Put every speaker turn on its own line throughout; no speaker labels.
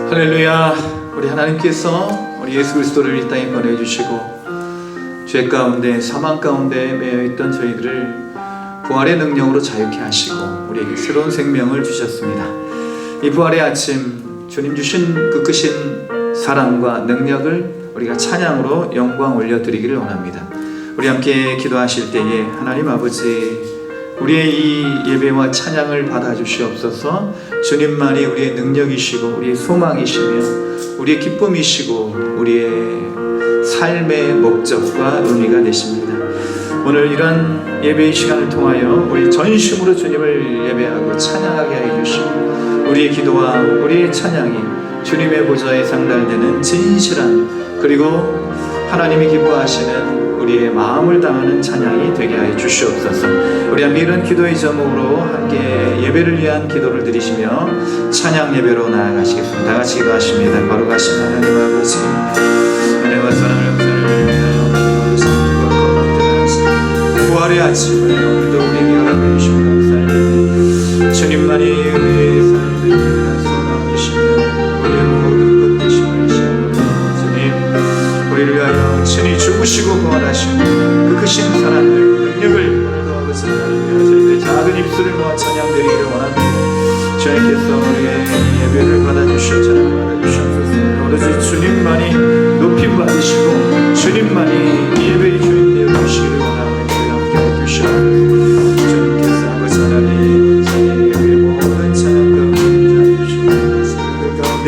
할렐루야. 우리 하나님께서 우리 예수 그리스도를 이 땅에 보내주시고 죄 가운데 사망 가운데 매여있던 저희들을 부활의 능력으로 자유케 하시고 우리에게 새로운 생명을 주셨습니다. 이 부활의 아침, 주님 주신 그 크신 사랑과 능력을 우리가 찬양으로 영광 올려드리기를 원합니다. 우리 함께 기도하실 때에 하나님 아버지, 우리의 이 예배와 찬양을 받아주시옵소서. 주님만이 우리의 능력이시고 우리의 소망이시며 우리의 기쁨이시고 우리의 삶의 목적과 의미가 되십니다. 오늘 이런 예배의 시간을 통하여 우리 전심으로 주님을 예배하고 찬양하게 해 주시고 우리의 기도와 우리의 찬양이 주님의 보좌에 상달되는 진실한, 그리고 하나님이 기뻐하시는 우리의 마음을 당하는 찬양이 되게 하여 주시옵소서. 우리 함께 이런 기도의 제목으로 함께 예배를 위한 기도를 드리시며 찬양 예배로 나아가시겠습니다. 다 같이 기도하십니다. 바로 가신 하나님 아버지, 은혜와 사랑을 감사드립니다. 부활의 아침을 오늘도 우리에게 허락해 주시고 감사합니다. 주님만이 우리의 삶을 위한 소망이시며 우리의 모든 것 되심을 시험으로 주님, 우리를 위하여 친히 죽으시고 부활하시고 그 크신 사랑을 능력을 더하고서 저희들의 작은 입술을 모아 찬양드리기를 원합니다. 주님께서 우리의 예배를 받아주시어 찬양을 받아주시옵소서. 오로지 주님만이 높임 받으시고 주님만이 예배의 주인 되어주시기를 원하며 저희 함께 해주시옵소서. 주님께서 아버지 하나님 저희 예배의 모든 찬양 가운데 자주시옵소서. 그 가운데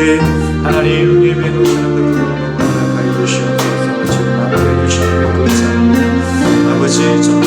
하나님 예배 놓은 사람들 그거 허락하여 주시옵소서. 주님 함께 해주시옵소서. 감사합니다. 아버지 정말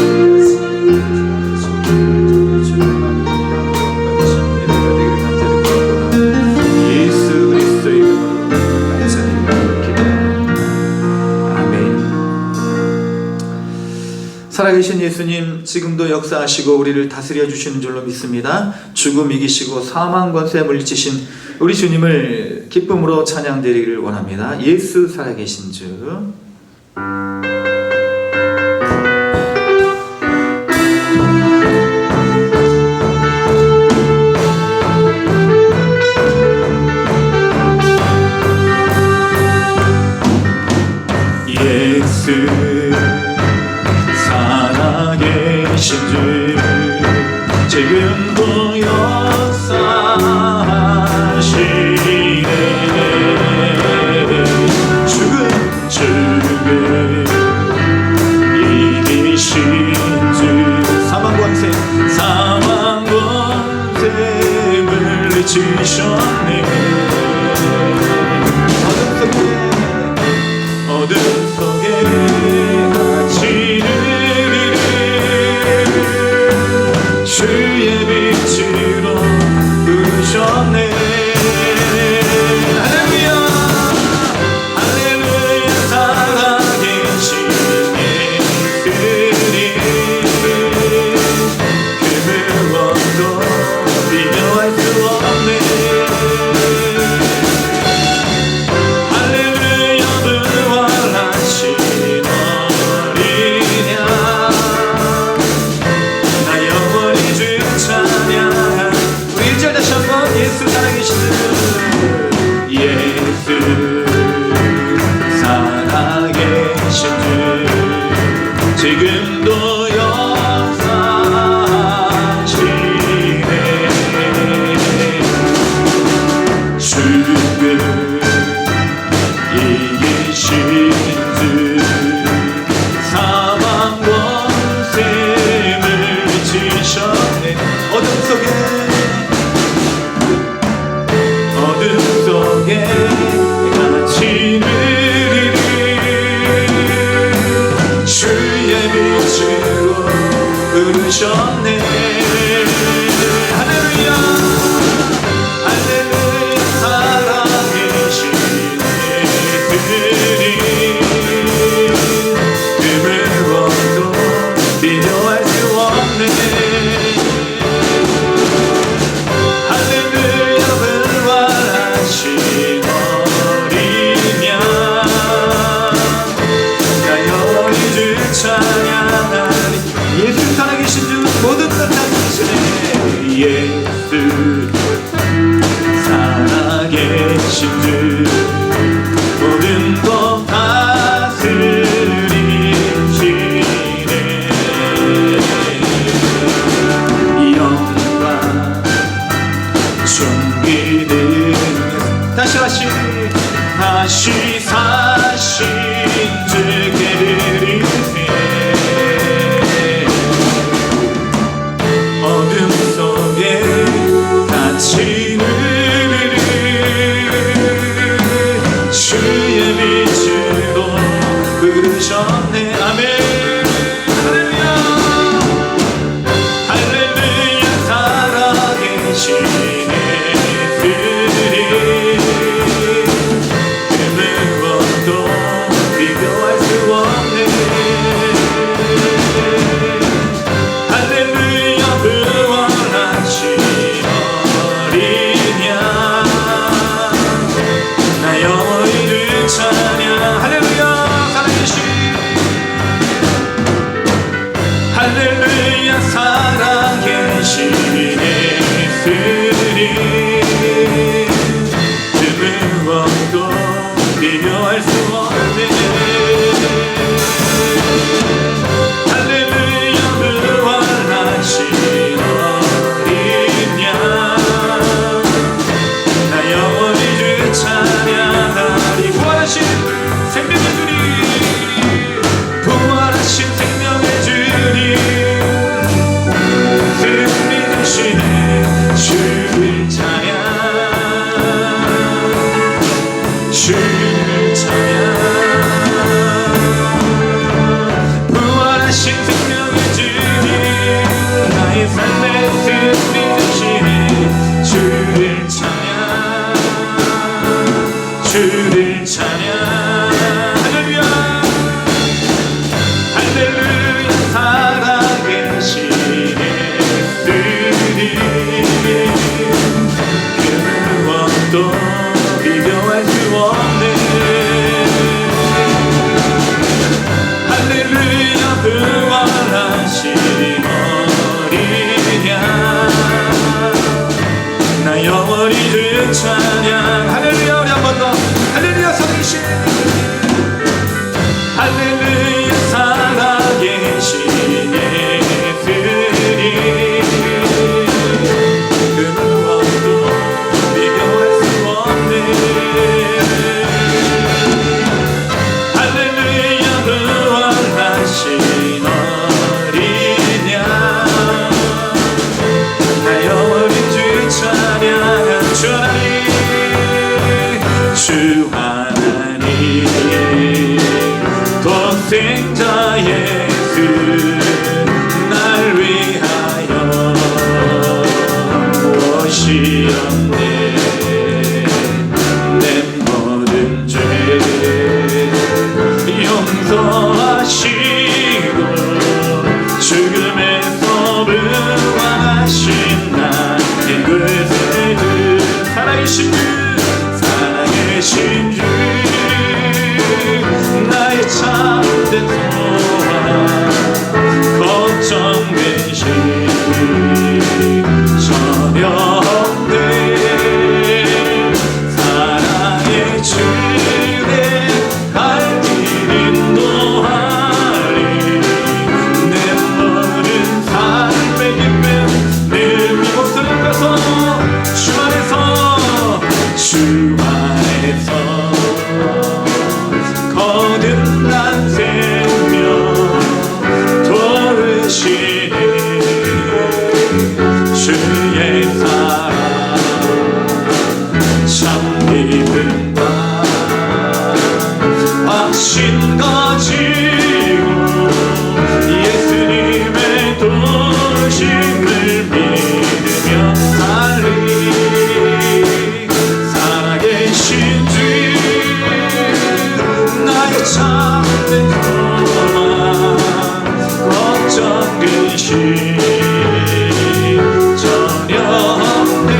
살아계신 예수님, 지금도 역사하시고 우리를 다스려 주시는 줄로 믿습니다. 죽음 이기시고 사망 권세 물리치신 우리 주님을 기쁨으로 찬양드리기를 원합니다. 예수 살아계신 주. 예수 살아계신 주, 지금도 역사하시네. 죽음 이기신 주, 사망 권세 물리치셨네. 어둠 속에 갇히는 주의 빛으로 부르셨네. 할렐루야, 할렐루야. 살아계신 예수님, 그 무엇도 비교할 수 없네. 할렐루야, 부활하신 어린 양, 나 영원히 찬양. 우리 1절 다시 한번. 예수 살아계신 주, 예수 살아계신 주, 지금도 역사하시네. 죽음 이기신 주, 사망 권세 물리치셨네. 어둠 속에 갇히는 주의 빛으로 부르셨네. 할렐루야, 할렐루야. 섬기는 다시 사신 주께 드리세. 어둠 속에 갇히는 주의 빛으로 부르셨네. 아멘. 할렐루야 할렐루야. 살아계시네 주님. 그 무엇도 비교할 수 없네. 할렐루야. 부활하신 어린 양 나 영원히를 찬양. 할렐루야. 살아계신 할렐루야. 살아계신 예수님. 그 무엇도 비교할 수 없네. 할렐루야. 부활하신 어린 양 나 영원히 주 찬양하리. 부활하신 생명의 주님. 부활하신 생명의 주님. 승리 주시네 주를 찬양. 주를 찬양. 부활하신 생명의 주님. 나의 삶의 승리 주시네 주를 찬양. 주를 찬양. 할렐루야 할렐루야. 살아계신 예수님. 그 무엇도 비교할 수 없네. 할렐루야. 부활하신 어린 양 나 영원히 주 찬양. 할렐루야. 우리 한 번 더. 할렐루야. 살아계신 할렐루야. 살아계신 예수님. 그 무엇도 비교할 수 없네. 할렐루야. 부활하신 어린 양 나 영원히 주 찬양. 주 하나님 주 하나님 독생자 예수 날 위하여 무엇이 없네. 내 모든 죄 용서하시고 죽음에서 부활하신 나의 구세주. 살아계신 주 살아계신 주 나의 참된 소원 걱정되시 전혀 없네. 사랑의 주내 갈 길 인도하리. 내 모든 삶의 기쁨 늘 목소리 가서 주 안에서 주 안에서 거듭난 생명 도우시니 주의 사랑 참 기쁨과 확신 가지고 예수님의 도심을 믿으며 살리. 살아계신 주 나의 참된 소망 걱정 근심 전혀 없네.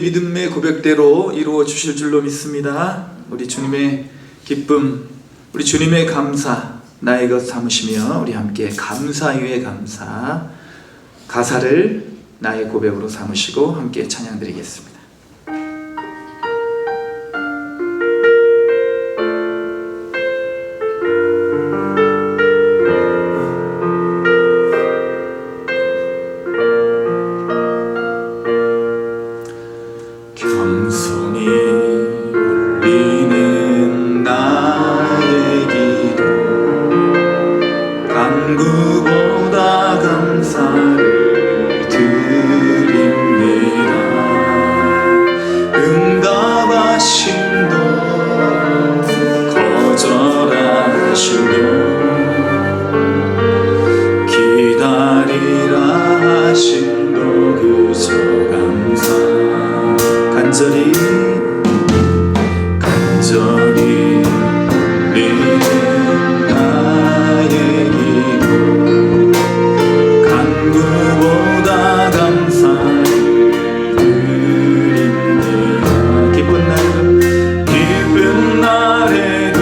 믿음의 고백대로 이루어 주실 줄로 믿습니다. 우리 주님의 기쁨, 우리 주님의 감사 나의 것 삼으시며 우리 함께 감사 위에 감사 가사를 나의 고백으로 삼으시고 함께 찬양 드리겠습니다. 겸손히 올리는 나의 기도 간구보다 감사를 드립니다. 응답하심도 거절하심도 기다리라 하심도 그저 감사 간절히 올리는 나의 기도 간구보다 감사를 드립니다. 기쁜 날에도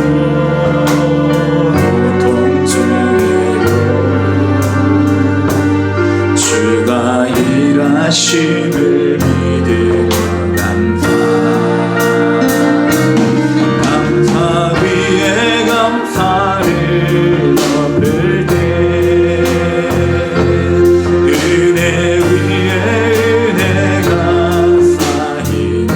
고통 중에도 주가 일하심을 믿으며 감사 위에 감사를 덮을 때 은혜 위에 은혜가 쌓이네.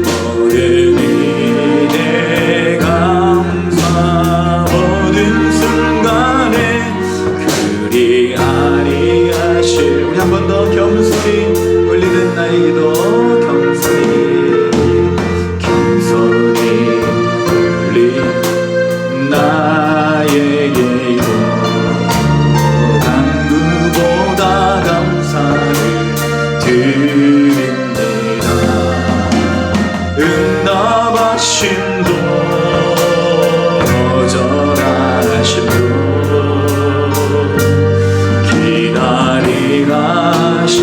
모든 은혜 감사 모든 순간에 그리하리 하실 우리 한 번 더 겸손히 올리는 나의 기도 겸손히 올리는 나의 기도 간구보다 감사를 드립니다. 응답하심도 거절하심도 기다리라 하심도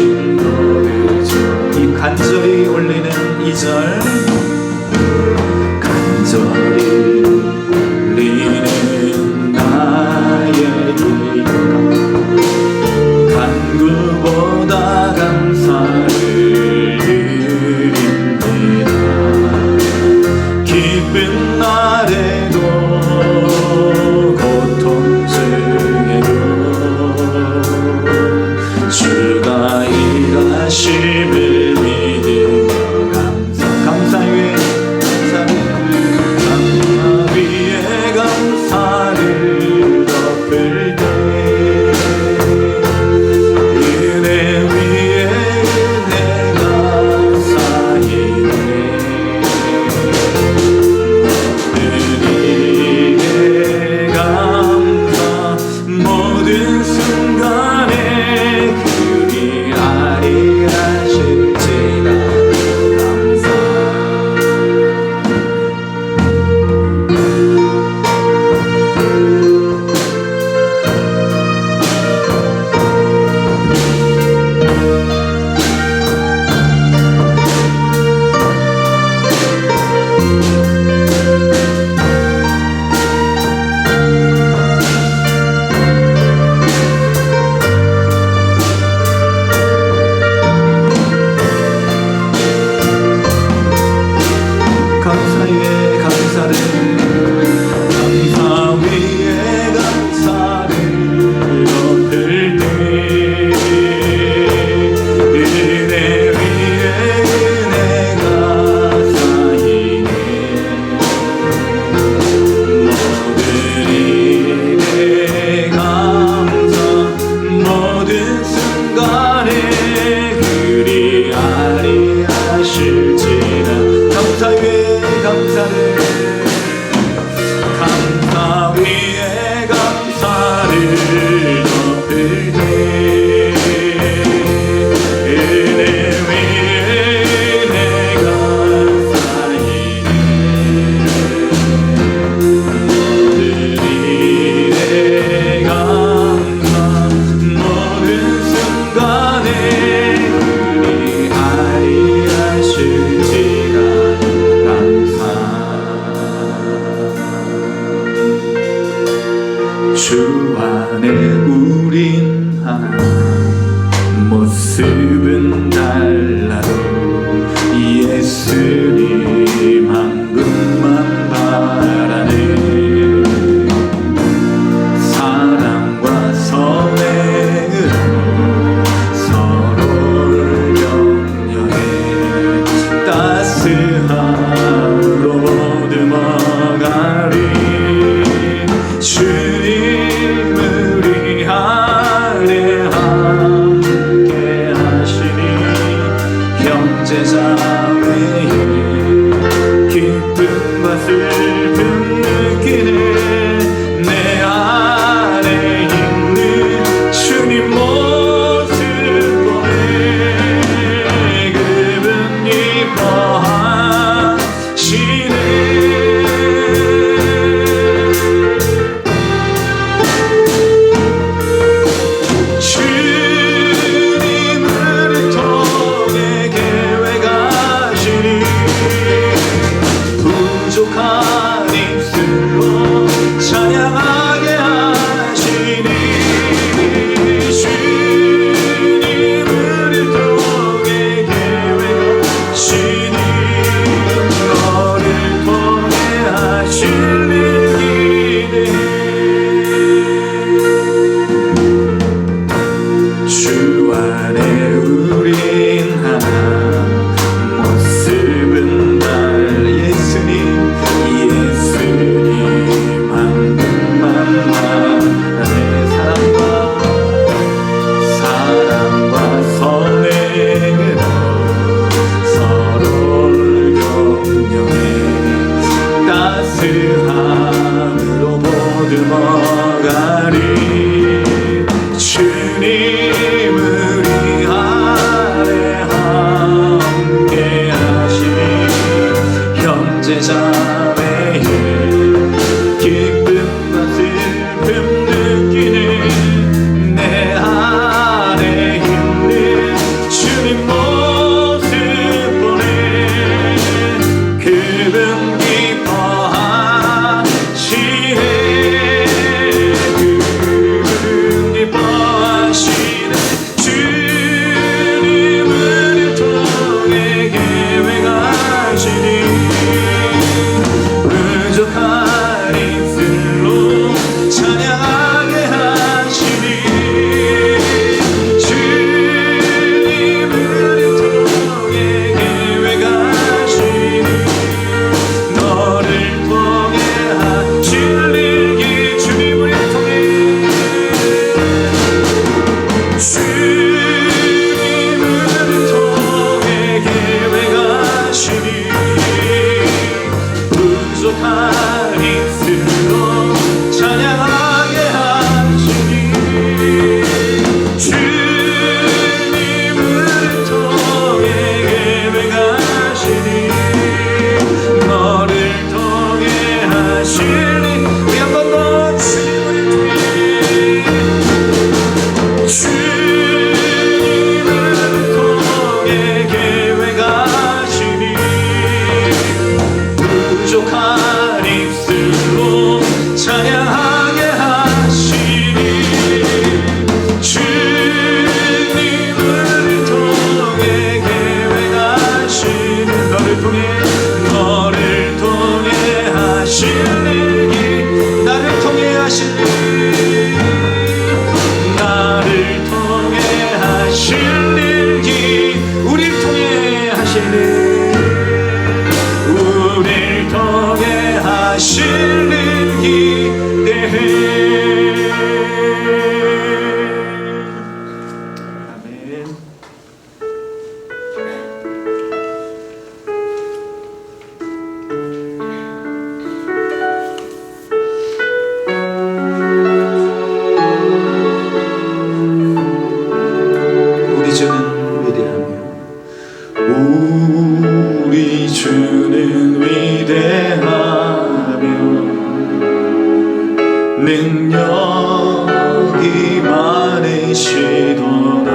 계시도다.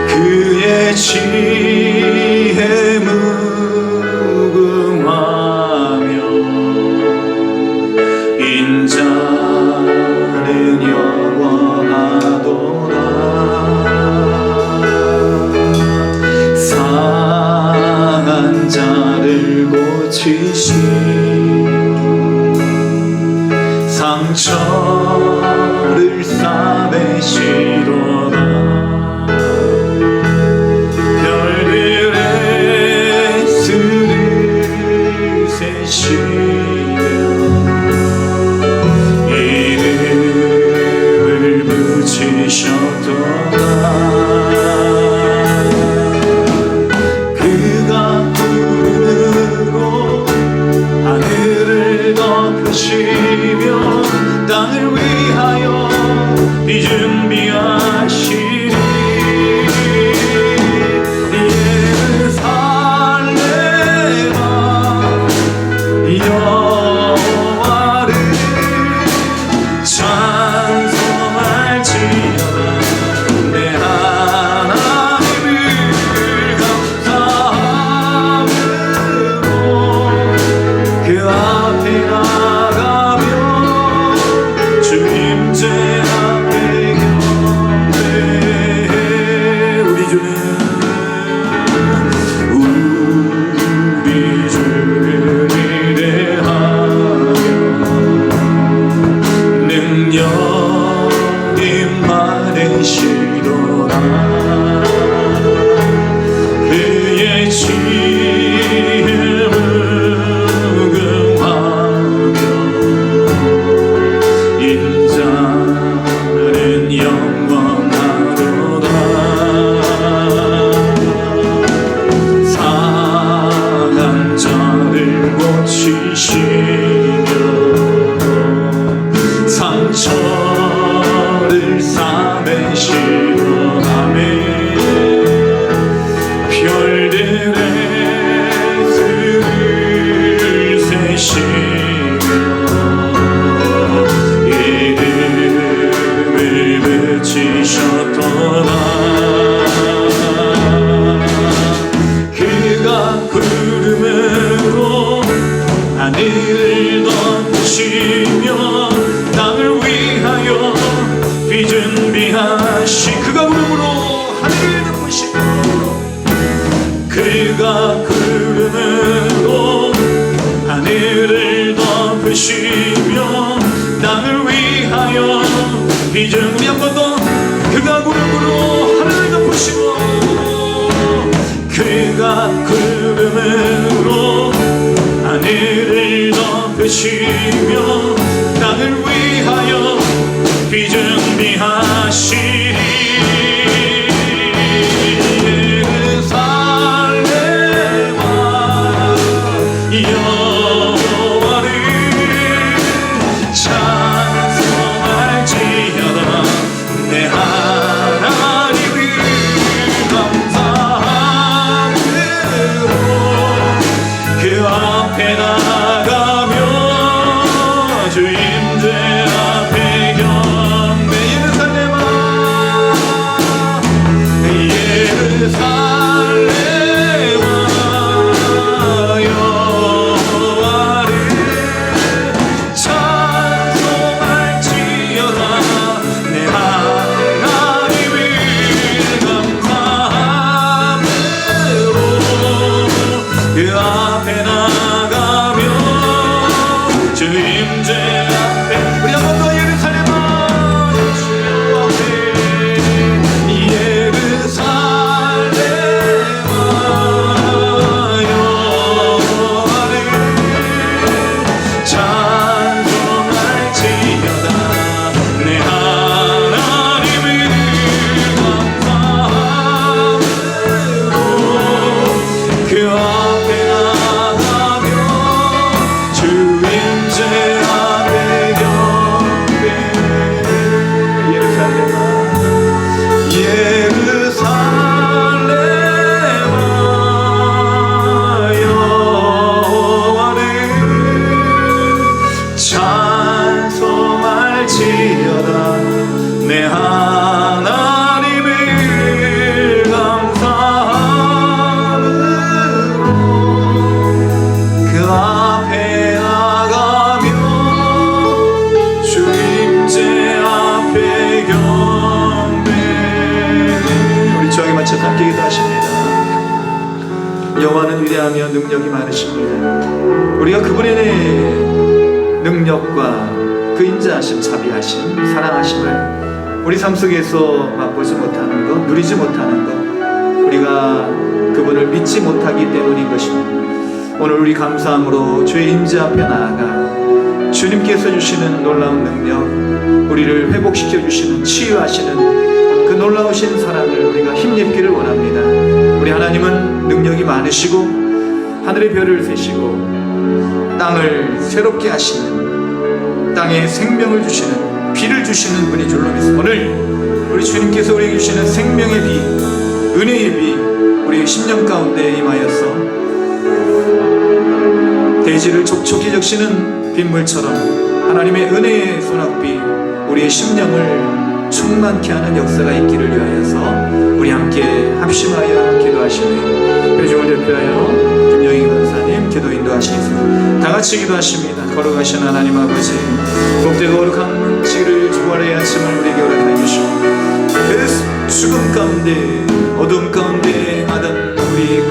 그의 지혜 무궁하며 인자는 영원하도다. 상한 자를 고치시며 상처를 싸매시도다. 별들의 수를 세시며 이름을 붙이셨도다. 그가 구름으로 하늘을 덮으시며 땅을 위하여 비준비하시리. 예루살렘아 여호와를 찬송할지어다. 내 하나님을 감사함으로 그 앞에 나가며 주님제 앞에 경배해. 우리 주를 위대하며 능력이 많으시도다. 그의 지혜 무궁하며 인자는 영원하도다. 상한 자를 고치시며 상처를 싸매시도다. 별들의 수를 세시며 이름을 붙이셨도다. 그가 구름으로 하늘을 덮으시며 땅을 위하여 비준비하시. 그가 구름으로 하늘을 덮으시며 그가 구름으로 하늘을 덮으시며 땅을 위하여 비준비. 한 번 더. 그가 구름으로 하늘을 덮으시고 그가 구름으로 하늘을 덮으시며 땅을 위하여 비준비하시리. 예루살렘아 여호와를 찬송할지어다. 내 하나님을 감사함으로 그 앞에 나가며 주임제 앞에 경배. 예루살렘아 여호와를 찬송할지어다. 내 하나님을 감사함으로 그 앞에 나가며 주임제 앞에. 우리 한 번 더. 예루살렘아 주 앞에. 예루살렘아 여호와를 찬송할지어다. 내 하나님을 감사함으로 그 앞에 나가며 주임제 앞에 경배. 예루살렘아 예루살렘아 여호와를 찬송할지어다. 내 하나님을 감사함으로 그 앞에 나가며 주 임재 앞에 경배를 우리 주하게 맞춰 함께 기도하십니다. 여호와는 위대하며 능력이 많으십니다. 우리가 그분의 능력과 그 인자하심, 자비하심, 사랑하심을 우리 삶 속에서 맛보지 못하는 것, 누리지 못하는 것, 우리가 그분을 믿지 못하기 때문인 것입니다. 오늘 우리 감사함으로 주의 임재 앞에 나아가 주님께서 주시는 놀라운 능력, 우리를 회복시켜 주시는, 치유하시는 그 놀라우신 사랑을 우리가 힘입기를 원합니다. 우리 하나님은 능력이 많으시고 하늘의 별을 세시고 땅을 새롭게 하시는, 땅에 생명을 주시는, 비를 주시는 분이 줄로 믿습니다. 오늘 우리 주님께서 우리에게 주시는 생명의 비, 은혜의 비, 우리의 심령 가운데 임하여서 대지를 촉촉히 적시는 빗물처럼 하나님의 은혜의 소낙비, 우리의 심령을 충만케 하는 역사가 있기를 위하여서 우리 함께 합심하여 기도하시며 회중을 대표하여 김영희 권사님 기도 인도하시겠습니다. 다같이 기도하십니다. 거룩하신 하나님 아버지, 복되고 거룩한 지를 주말의 아침을 우리에게 허락하여 주시고 그 죽음 가운데 어둠 가운데 하던 우리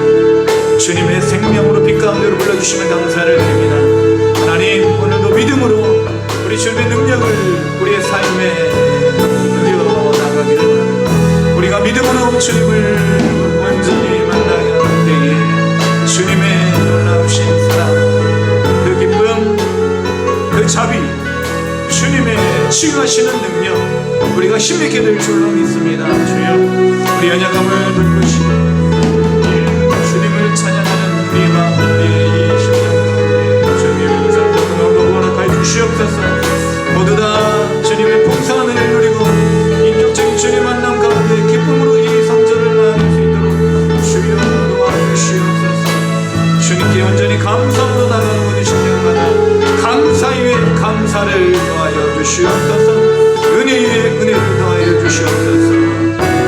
주님의 생명으로 빛 가운데로 불러주시면 감사를 드립니다. 하나님, 오늘도 믿음으로 우리 주님의 능력을 우리의 삶에 나가기를 원합니다. 우리가 믿음으로 주님을 온전히 만나게 하는 때에 주님의 놀라우신 사랑, 그 기쁨, 그 자비, 주님의 치유하시는 능력 우리가 힘있게 될 줄로 믿습니다. 주여, 우리 연약함을 돌보시고 주님을 찬양하는 우리 마음, 우리의 이 심령 가운데 주님의 은사를 너무 허락하여 주시옵소서. 모두 다 주님의 풍성한 은혜를 누리고 인격적인 주님 만남 가운데 기쁨으로 이 성전을 나아갈 수 있도록 주여 도와주시옵소서. 주님께 온전히 감사로 나가는 모든 심령마다 감사 위에 감사를 더하여 주시옵소서. 은혜 위에 은혜를 더하여 주시옵소서.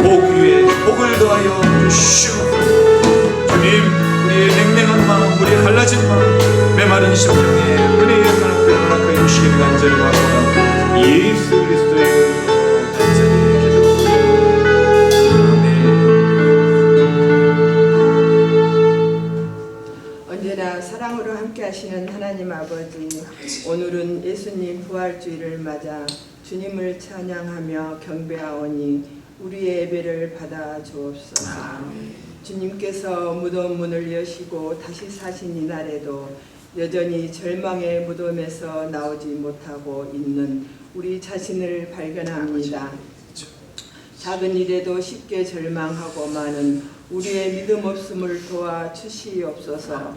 복 위에 복을 더하여 주시옵소서. 주님, 우리의 냉랭한 마음, 우리의 갈라진 마음, 메마른 심령에 은혜의 사랑을 허락하여 주시기를 간절히 바라옵나이다. 예수 그리스도의 이름으로 간절히 기도드립니다.
언제나 사랑으로 함께 하시는 하나님 아버지, 오늘은 예수님 부활주의를 맞아 주님을 찬양하며 경배하오니 우리의 예배를 받아 주옵소서. 주님께서 무덤 문을 여시고 다시 사신 이날에도 여전히 절망의 무덤에서 나오지 못하고 있는 우리 자신을 발견합니다. 작은 일에도 쉽게 절망하고 많은 우리의 믿음 없음을 도와주시옵소서.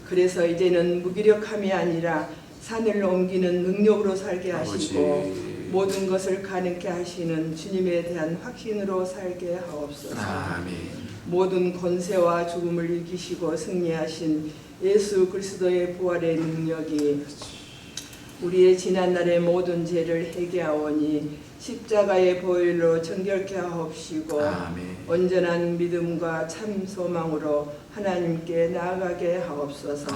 그래서 이제는 무기력함이 아니라 산을 옮기는 능력으로 살게 하시고 모든 것을 가능케 하시는 주님에 대한 확신으로 살게 하옵소서. 모든 권세와 죽음을 이기시고 승리하신 예수 그리스도의 부활의 능력이 우리의 지난날의 모든 죄를 회개하오니 십자가의 보혈로 정결케 하옵시고 온전한 믿음과 참 소망으로 하나님께 나아가게 하옵소서.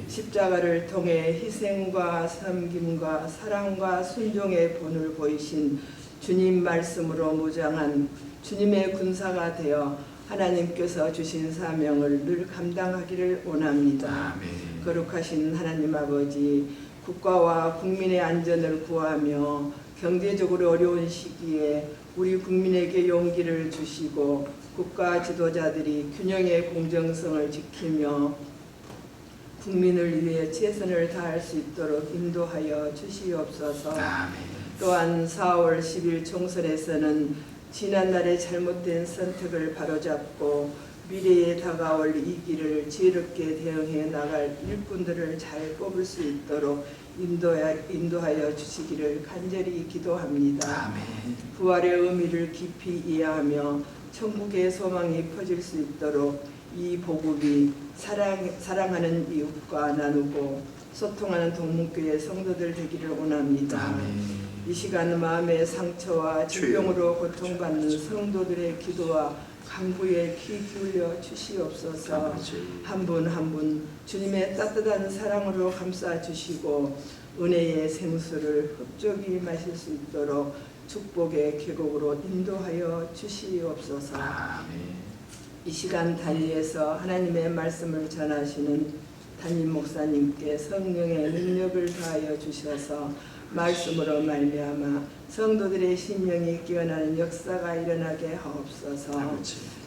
십자가를 통해 희생과 섬김과 사랑과 순종의 본을 보이신 주님 말씀으로 무장한 주님의 군사가 되어 하나님께서 주신 사명을 늘 감당하기를 원합니다. 거룩하신 하나님 아버지, 국가와 국민의 안전을 구하며 경제적으로 어려운 시기에 우리 국민에게 용기를 주시고 국가 지도자들이 균형의 공정성을 지키며 국민을 위해 최선을 다할 수 있도록 인도하여 주시옵소서. 또한 4월 10일 총선에서는 지난날의 잘못된 선택을 바로잡고 미래에 다가올 이 길을 지혜롭게 대응해 나갈 일꾼들을 잘 뽑을 수 있도록 인도하여 주시기를 간절히 기도합니다. 부활의 의미를 깊이 이해하며 천국의 소망이 퍼질 수 있도록 이 복음이 사랑하는 이웃과 나누고 소통하는 동문교회 성도들 되기를 원합니다. 이 시간 마음의 상처와 질병으로 고통받는 성도들의 기도와 간구에 귀 기울여 주시옵소서. 한 분 한 분 주님의 따뜻한 사랑으로 감싸 주시고 은혜의 생수를 흡족히 마실 수 있도록 축복의 계곡으로 인도하여 주시옵소서. 이 시간 단위에서 하나님의 말씀을 전하시는 담임 목사님께 성령의 능력을 더하여 주셔서 말씀으로 말미암아 성도들의 심령이 깨어나는 역사가 일어나게 하옵소서.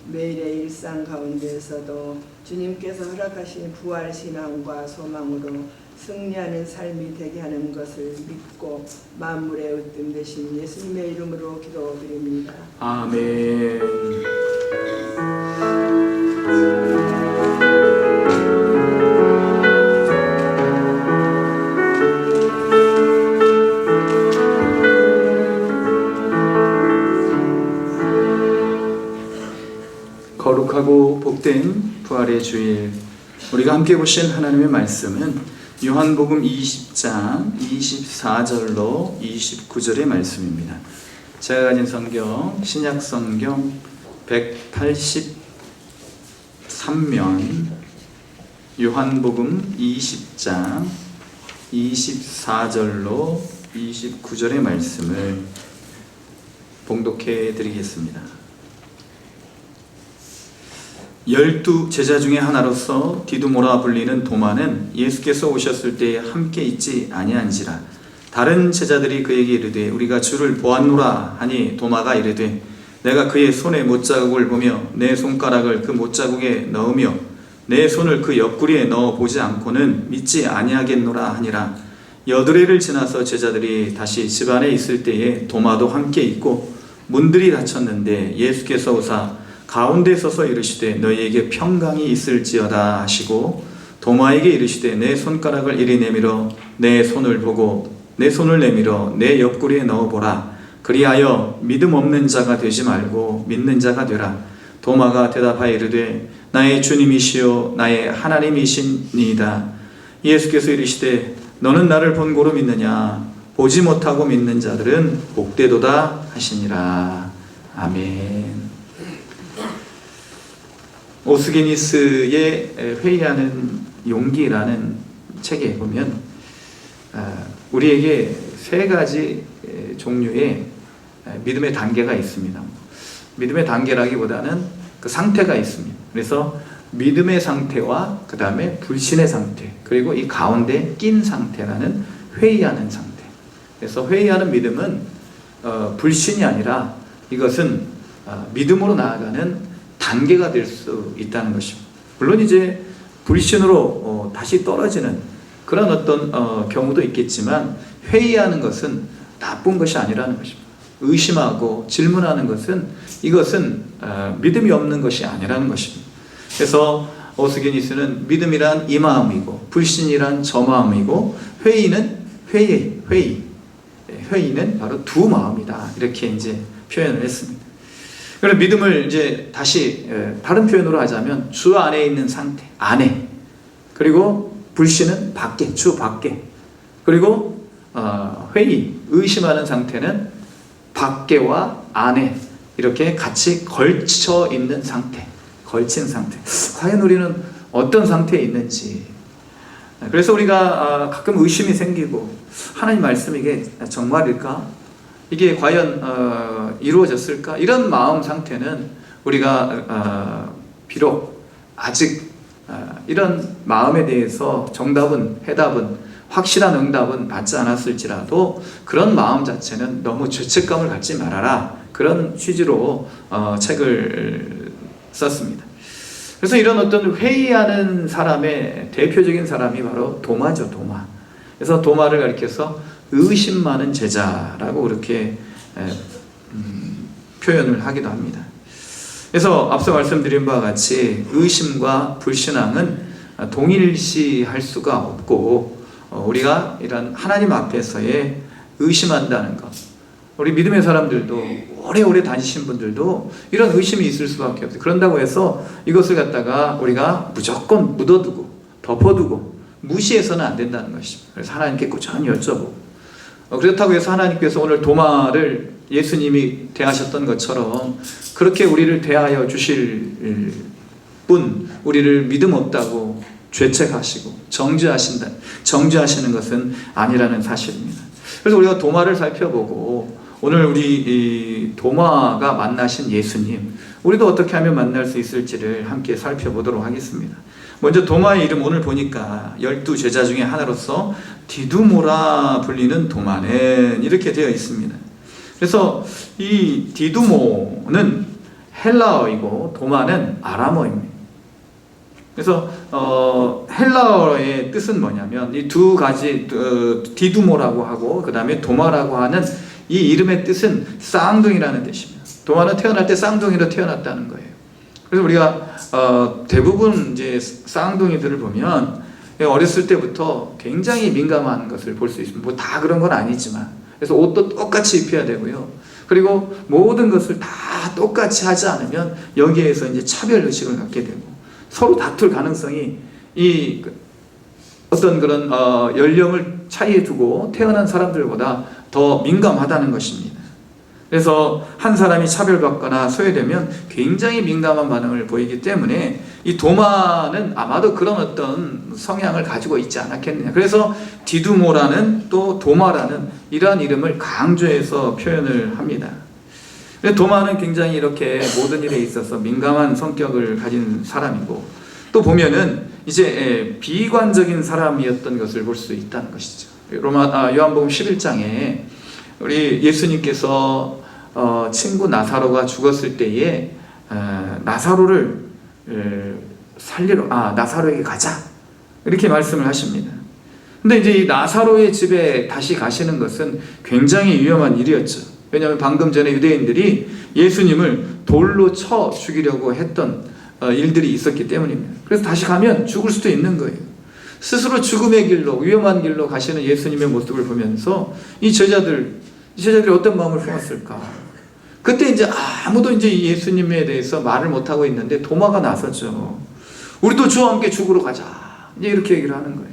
매일의 일상 가운데에서도 주님께서 허락하신 부활 신앙과 소망으로 승리하는 삶이 되게 하는 것을 믿고 만물의 으뜸 되신 예수님의 이름으로 기도드립니다.
아멘. 거룩하고 복된 부활의 주일, 우리가 함께 보신 하나님의 말씀은 요한복음 20장 24절로 29절의 말씀입니다. 제가 가진 성경 신약성경 183면 요한복음 20장 24절로 29절의 말씀을 봉독해 드리겠습니다. 12 제자 중에 하나로서 디두모라 불리는 도마는 예수께서 오셨을 때에 함께 있지 아니한지라. 다른 제자들이 그에게 이르되 우리가 주를 보았노라 하니 도마가 이르되 내가 그의 손에 못자국을 보며 내 손가락을 그 못자국에 넣으며 내 손을 그 옆구리에 넣어 보지 않고는 믿지 아니하겠노라 하니라. 여드레를 지나서 제자들이 다시 집 안에 있을 때에 도마도 함께 있고 문들이 닫혔는데 예수께서 오사 가운데 서서 이르시되 너희에게 평강이 있을지어다 하시고 도마에게 이르시되 내 손가락을 이리 내밀어 내 손을 보고 내 손을 내밀어 내 옆구리에 넣어보라. 그리하여 믿음 없는 자가 되지 말고 믿는 자가 되라. 도마가 대답하여 이르되 나의 주님이시요 나의 하나님이시니이다. 예수께서 이르시되 너는 나를 본고로 믿느냐? 보지 못하고 믿는 자들은 복되도다 하시니라. 아멘. 오스게니스의 회의하는 용기라는 책에 보면 우리에게 세 가지 종류의 믿음의 단계가 있습니다. 믿음의 단계라기보다는 그 상태가 있습니다. 그래서 믿음의 상태와 그 다음에 불신의 상태, 그리고 이 가운데 낀 상태라는 회의하는 상태. 그래서 회의하는 믿음은 불신이 아니라 이것은 믿음으로 나아가는 단계가 될 수 있다는 것입니다. 물론 이제 불신으로 다시 떨어지는 그런 어떤 경우도 있겠지만 회의하는 것은 나쁜 것이 아니라는 것입니다. 의심하고 질문하는 것은 이것은 믿음이 없는 것이 아니라는 것입니다. 그래서 오스게니스는 믿음이란 이 마음이고 불신이란 저 마음이고 회의는 회의는 바로 두 마음이다. 이렇게 이제 표현을 했습니다. 그럼 믿음을 이제 다시 다른 표현으로 하자면 주 안에 있는 상태, 안에. 그리고 불신은 밖에, 주 밖에. 그리고 의심하는 상태는 밖에와 안에 이렇게 같이 걸쳐 있는 상태, 걸친 상태. 과연 우리는 어떤 상태에 있는지. 그래서 우리가 가끔 의심이 생기고 하나님 말씀 이게 정말일까? 이게 과연 이루어졌을까? 이런 마음 상태는 우리가 비록 아직 이런 마음에 대해서 정답은, 해답은, 확실한 응답은 받지 않았을지라도 그런 마음 자체는 너무 죄책감을 갖지 말아라. 그런 취지로 책을 썼습니다. 그래서 이런 어떤 회의하는 사람의 대표적인 사람이 바로 도마죠, 도마. 그래서 도마를 가리켜서 의심 많은 제자라고 그렇게 표현을 하기도 합니다. 그래서 앞서 말씀드린 바와 같이 의심과 불신앙은 동일시할 수가 없고 우리가 이런 하나님 앞에서의 의심한다는 것, 우리 믿음의 사람들도 오래오래 다니신 분들도 이런 의심이 있을 수밖에 없어요. 그런다고 해서 이것을 갖다가 우리가 무조건 묻어두고 덮어두고 무시해서는 안 된다는 것입니다. 그래서 하나님께 꾸준히 여쭤보고 그렇다고 해서 하나님께서 오늘 도마를 예수님이 대하셨던 것처럼 그렇게 우리를 대하여 주실 뿐 우리를 믿음 없다고 죄책하시고 정죄하시는 것은 아니라는 사실입니다. 그래서 우리가 도마를 살펴보고 오늘 우리 이 도마가 만나신 예수님, 우리도 어떻게 하면 만날 수 있을지를 함께 살펴보도록 하겠습니다. 먼저 도마의 이름 오늘 보니까 12제자 중에 하나로서 디두모라 불리는 도마는 이렇게 되어 있습니다. 그래서 이 디두모는 헬라어이고 도마는 아람어입니다. 그래서 헬라어의 뜻은 뭐냐면 이 두 가지 디두모라고 하고 그 다음에 도마라고 하는 이 이름의 뜻은 쌍둥이라는 뜻입니다. 도마는 태어날 때 쌍둥이로 태어났다는 거예요. 그래서 우리가 대부분 이제 쌍둥이들을 보면 어렸을 때부터 굉장히 민감한 것을 볼 수 있습니다. 뭐 다 그런 건 아니지만 그래서 옷도 똑같이 입혀야 되고요. 그리고 모든 것을 다 똑같이 하지 않으면 여기에서 이제 차별 의식을 갖게 되고 서로 다툴 가능성이 이 어떤 그런 연령을 차이에 두고 태어난 사람들보다 더 민감하다는 것입니다. 그래서 한 사람이 차별받거나 소외되면 굉장히 민감한 반응을 보이기 때문에 이 도마는 아마도 그런 어떤 성향을 가지고 있지 않았겠느냐. 그래서 디두모라는 또 도마라는 이러한 이름을 강조해서 표현을 합니다. 도마는 굉장히 이렇게 모든 일에 있어서 민감한 성격을 가진 사람이고 또 보면은 이제 비관적인 사람이었던 것을 볼 수 있다는 것이죠. 요한복음 11장에 우리 예수님께서 친구 나사로가 죽었을 때에 나사로를 살리러 나사로에게 가자 이렇게 말씀을 하십니다. 근데 이제 이 나사로의 집에 다시 가시는 것은 굉장히 위험한 일이었죠. 왜냐하면 방금 전에 유대인들이 예수님을 돌로 쳐 죽이려고 했던 일들이 있었기 때문입니다. 그래서 다시 가면 죽을 수도 있는 거예요. 스스로 죽음의 길로 위험한 길로 가시는 예수님의 모습을 보면서 이 제자들이 어떤 마음을 품었을까? 그때 이제 아무도 이제 예수님에 대해서 말을 못하고 있는데 도마가 나섰죠. 우리도 주와 함께 죽으러 가자. 이제 이렇게 얘기를 하는 거예요.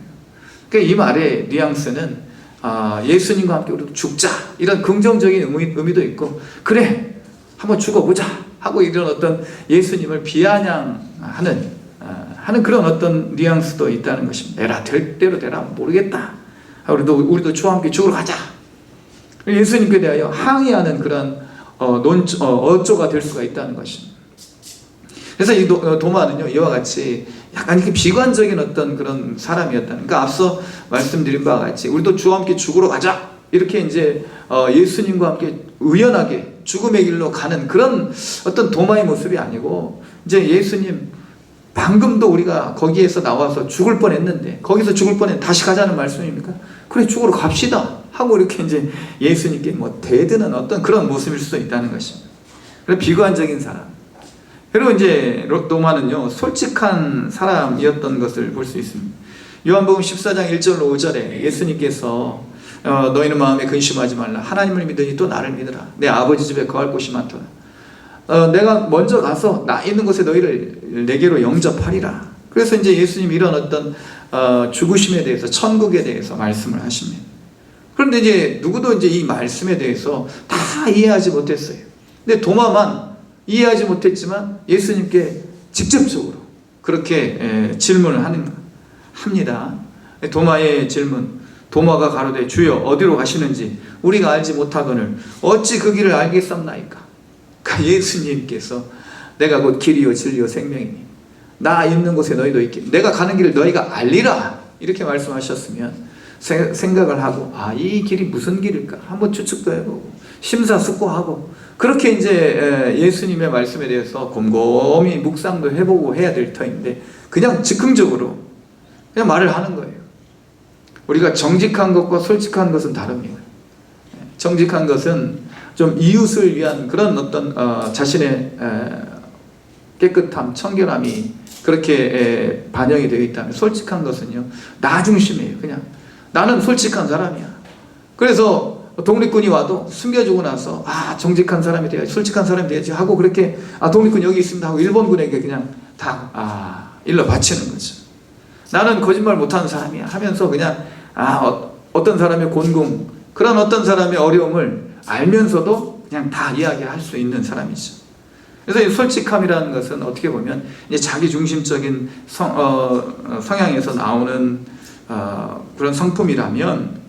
그러니까 이 말의 뉘앙스는 예수님과 함께 우리도 죽자 이런 긍정적인 의미도 있고 그래 한번 죽어보자 하고 이런 어떤 예수님을 비아냥하는 그런 어떤 뉘앙스도 있다는 것입니다. 에라 될 대로 되라 모르겠다. 우리도 주와 함께 죽으러 가자. 예수님께 대하여 항의하는 그런 어조가 될 수가 있다는 것입니다. 그래서 이 도마는요 이와 같이 약간 이렇게 비관적인 어떤 그런 사람이었다는. 그러니까 앞서 말씀드린 바와 같이 우리도 주와 함께 죽으러 가자 이렇게 이제 예수님과 함께 의연하게 죽음의 길로 가는 그런 어떤 도마의 모습이 아니고 이제 예수님 방금도 우리가 거기에서 나와서 죽을 뻔했는데 거기서 죽을 뻔했는데 다시 가자는 말씀입니까? 그래 죽으러 갑시다 하고 이렇게 이제 예수님께 뭐 대드는 어떤 그런 모습일 수도 있다는 것입니다. 그래서 비관적인 사람. 그리고 이제 도마는요 솔직한 사람이었던 것을 볼 수 있습니다. 요한복음 14장 1절 5절에 예수님께서 너희는 마음에 근심하지 말라. 하나님을 믿으니 또 나를 믿으라. 내 아버지 집에 거할 곳이 많도다. 내가 먼저 가서 나 있는 곳에 너희를 내게로 영접하리라. 그래서 이제 예수님 이런 어떤 죽으심에 대해서 천국에 대해서 말씀을 하십니다. 그런데 이제 누구도 이제 이 말씀에 대해서 다 이해하지 못했어요. 근데 도마만 이해하지 못했지만 예수님께 직접적으로 그렇게 질문을 합니다. 도마의 질문. 도마가 가로되 주여 어디로 가시는지 우리가 알지 못하거늘 어찌 그 길을 알겠사옵나이까. 그러니까 예수님께서 내가 곧 길이요 진리요 생명이니 나 있는 곳에 너희도 있기 내가 가는 길을 너희가 알리라 이렇게 말씀하셨으면 생각을 하고 이 길이 무슨 길일까 한번 추측도 해보고 심사숙고하고 그렇게 이제 예수님의 말씀에 대해서 곰곰이 묵상도 해보고 해야 될 터인데 그냥 즉흥적으로 그냥 말을 하는 거예요. 우리가 정직한 것과 솔직한 것은 다릅니다. 정직한 것은 좀 이웃을 위한 그런 어떤 자신의 깨끗함, 청결함이 그렇게 반영이 되어 있다면 솔직한 것은요 나 중심이에요. 그냥 나는 솔직한 사람이야. 그래서 독립군이 와도 숨겨주고 나서 정직한 사람이 돼야지 솔직한 사람이 돼야지 하고 그렇게 독립군 여기 있습니다 하고 일본군에게 그냥 다 일러 바치는 거죠. 나는 거짓말 못하는 사람이야 하면서 그냥 어떤 사람의 곤궁 그런 어떤 사람의 어려움을 알면서도 그냥 다 이야기할 수 있는 사람이죠. 그래서 이 솔직함이라는 것은 어떻게 보면 이제 자기 중심적인 성향에서 나오는 그런 성품이라면,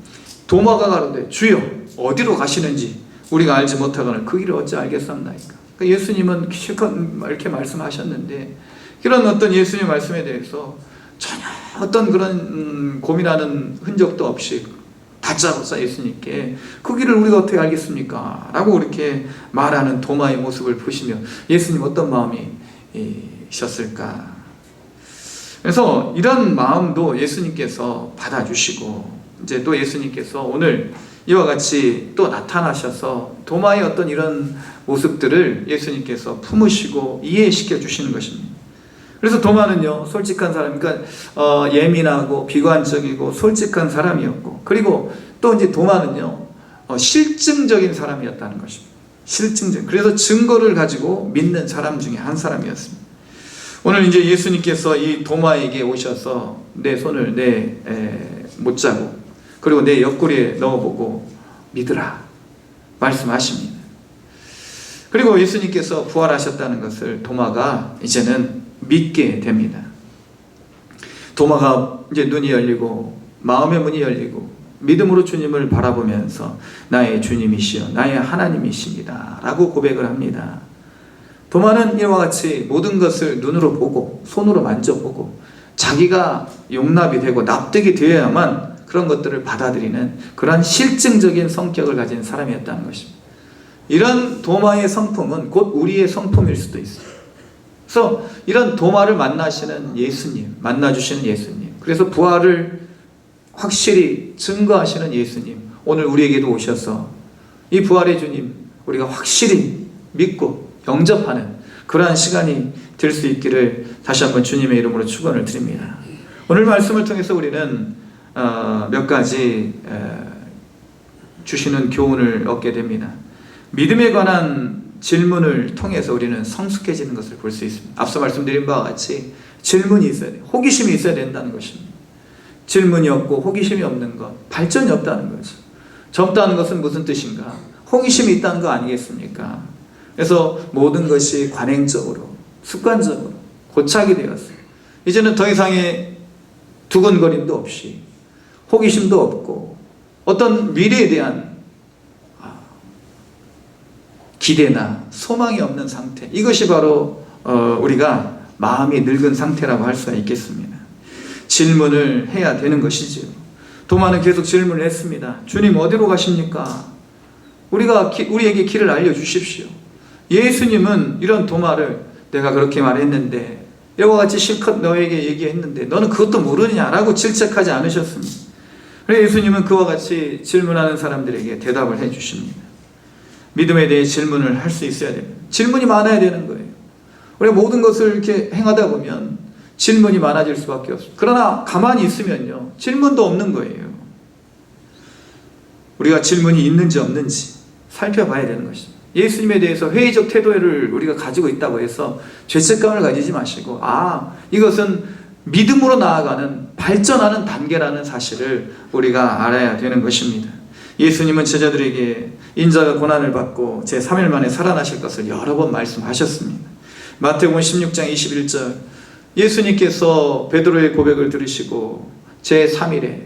도마가 가로되 주여 어디로 가시는지 우리가 알지 못하거늘 그 길을 어찌 알겠사옵나이까. 그러니까 예수님은 실컷 이렇게 말씀하셨는데, 그런 어떤 예수님 말씀에 대해서 전혀 어떤 그런 고민하는 흔적도 없이 다짜고짜 예수님께 그 길을 우리가 어떻게 알겠습니까? 라고 이렇게 말하는 도마의 모습을 보시며 예수님 어떤 마음이셨을까? 그래서 이런 마음도 예수님께서 받아주시고, 이제 또 예수님께서 오늘 이와 같이 또 나타나셔서 도마의 어떤 이런 모습들을 예수님께서 품으시고 이해시켜 주시는 것입니다. 그래서 도마는요, 솔직한 사람, 그러니까 예민하고 비관적이고 솔직한 사람이었고, 그리고 또 이제 도마는요, 실증적인 사람이었다는 것입니다. 실증적. 그래서 증거를 가지고 믿는 사람 중에 한 사람이었습니다. 오늘 이제 예수님께서 이 도마에게 오셔서 내 손을 내 못자국, 그리고 내 옆구리에 넣어보고 믿으라 말씀하십니다. 그리고 예수님께서 부활하셨다는 것을 도마가 이제는 믿게 됩니다. 도마가 이제 눈이 열리고 마음의 문이 열리고 믿음으로 주님을 바라보면서 나의 주님이시여 나의 하나님이십니다 라고 고백을 합니다. 도마는 이와 같이 모든 것을 눈으로 보고 손으로 만져보고 자기가 용납이 되고 납득이 되어야만 그런 것들을 받아들이는 그런 실증적인 성격을 가진 사람이었다는 것입니다. 이런 도마의 성품은 곧 우리의 성품일 수도 있어요. 그래서 이런 도마를 만나시는 예수님, 만나주시는 예수님, 그래서 부활을 확실히 증거하시는 예수님, 오늘 우리에게도 오셔서 이 부활의 주님 우리가 확실히 믿고 영접하는 그러한 시간이 될 수 있기를 다시 한번 주님의 이름으로 축원을 드립니다. 오늘 말씀을 통해서 우리는 몇 가지 주시는 교훈을 얻게 됩니다. 믿음에 관한 질문을 통해서 우리는 성숙해지는 것을 볼 수 있습니다. 앞서 말씀드린 바와 같이 질문이 있어야 돼요. 호기심이 있어야 된다는 것입니다. 질문이 없고 호기심이 없는 것, 발전이 없다는 거죠. 젊다는 것은 무슨 뜻인가? 호기심이 있다는 거 아니겠습니까? 그래서 모든 것이 관행적으로, 습관적으로 고착이 되었어요. 이제는 더 이상의 두근거림도 없이, 호기심도 없고, 어떤 미래에 대한 기대나 소망이 없는 상태, 이것이 바로 우리가 마음이 늙은 상태라고 할 수가 있겠습니다. 질문을 해야 되는 것이지요. 도마는 계속 질문을 했습니다. 주님 어디로 가십니까? 우리에게 길을 알려주십시오. 예수님은 이런 도마를 내가 그렇게 말했는데, 이와 같이 실컷 너에게 얘기했는데 너는 그것도 모르느냐라고 질책하지 않으셨습니다. 그래서 예수님은 그와 같이 질문하는 사람들에게 대답을 해주십니다. 믿음에 대해 질문을 할 수 있어야 됩니다. 질문이 많아야 되는 거예요. 우리가 모든 것을 이렇게 행하다 보면 질문이 많아질 수밖에 없습니다. 그러나 가만히 있으면요, 질문도 없는 거예요. 우리가 질문이 있는지 없는지 살펴봐야 되는 것입니다. 예수님에 대해서 회의적 태도를 우리가 가지고 있다고 해서 죄책감을 가지지 마시고, 이것은 믿음으로 나아가는 발전하는 단계라는 사실을 우리가 알아야 되는 것입니다. 예수님은 제자들에게 인자가 고난을 받고 제3일 만에 살아나실 것을 여러 번 말씀하셨습니다. 마태복음 16장 21절, 예수님께서 베드로의 고백을 들으시고 제3일에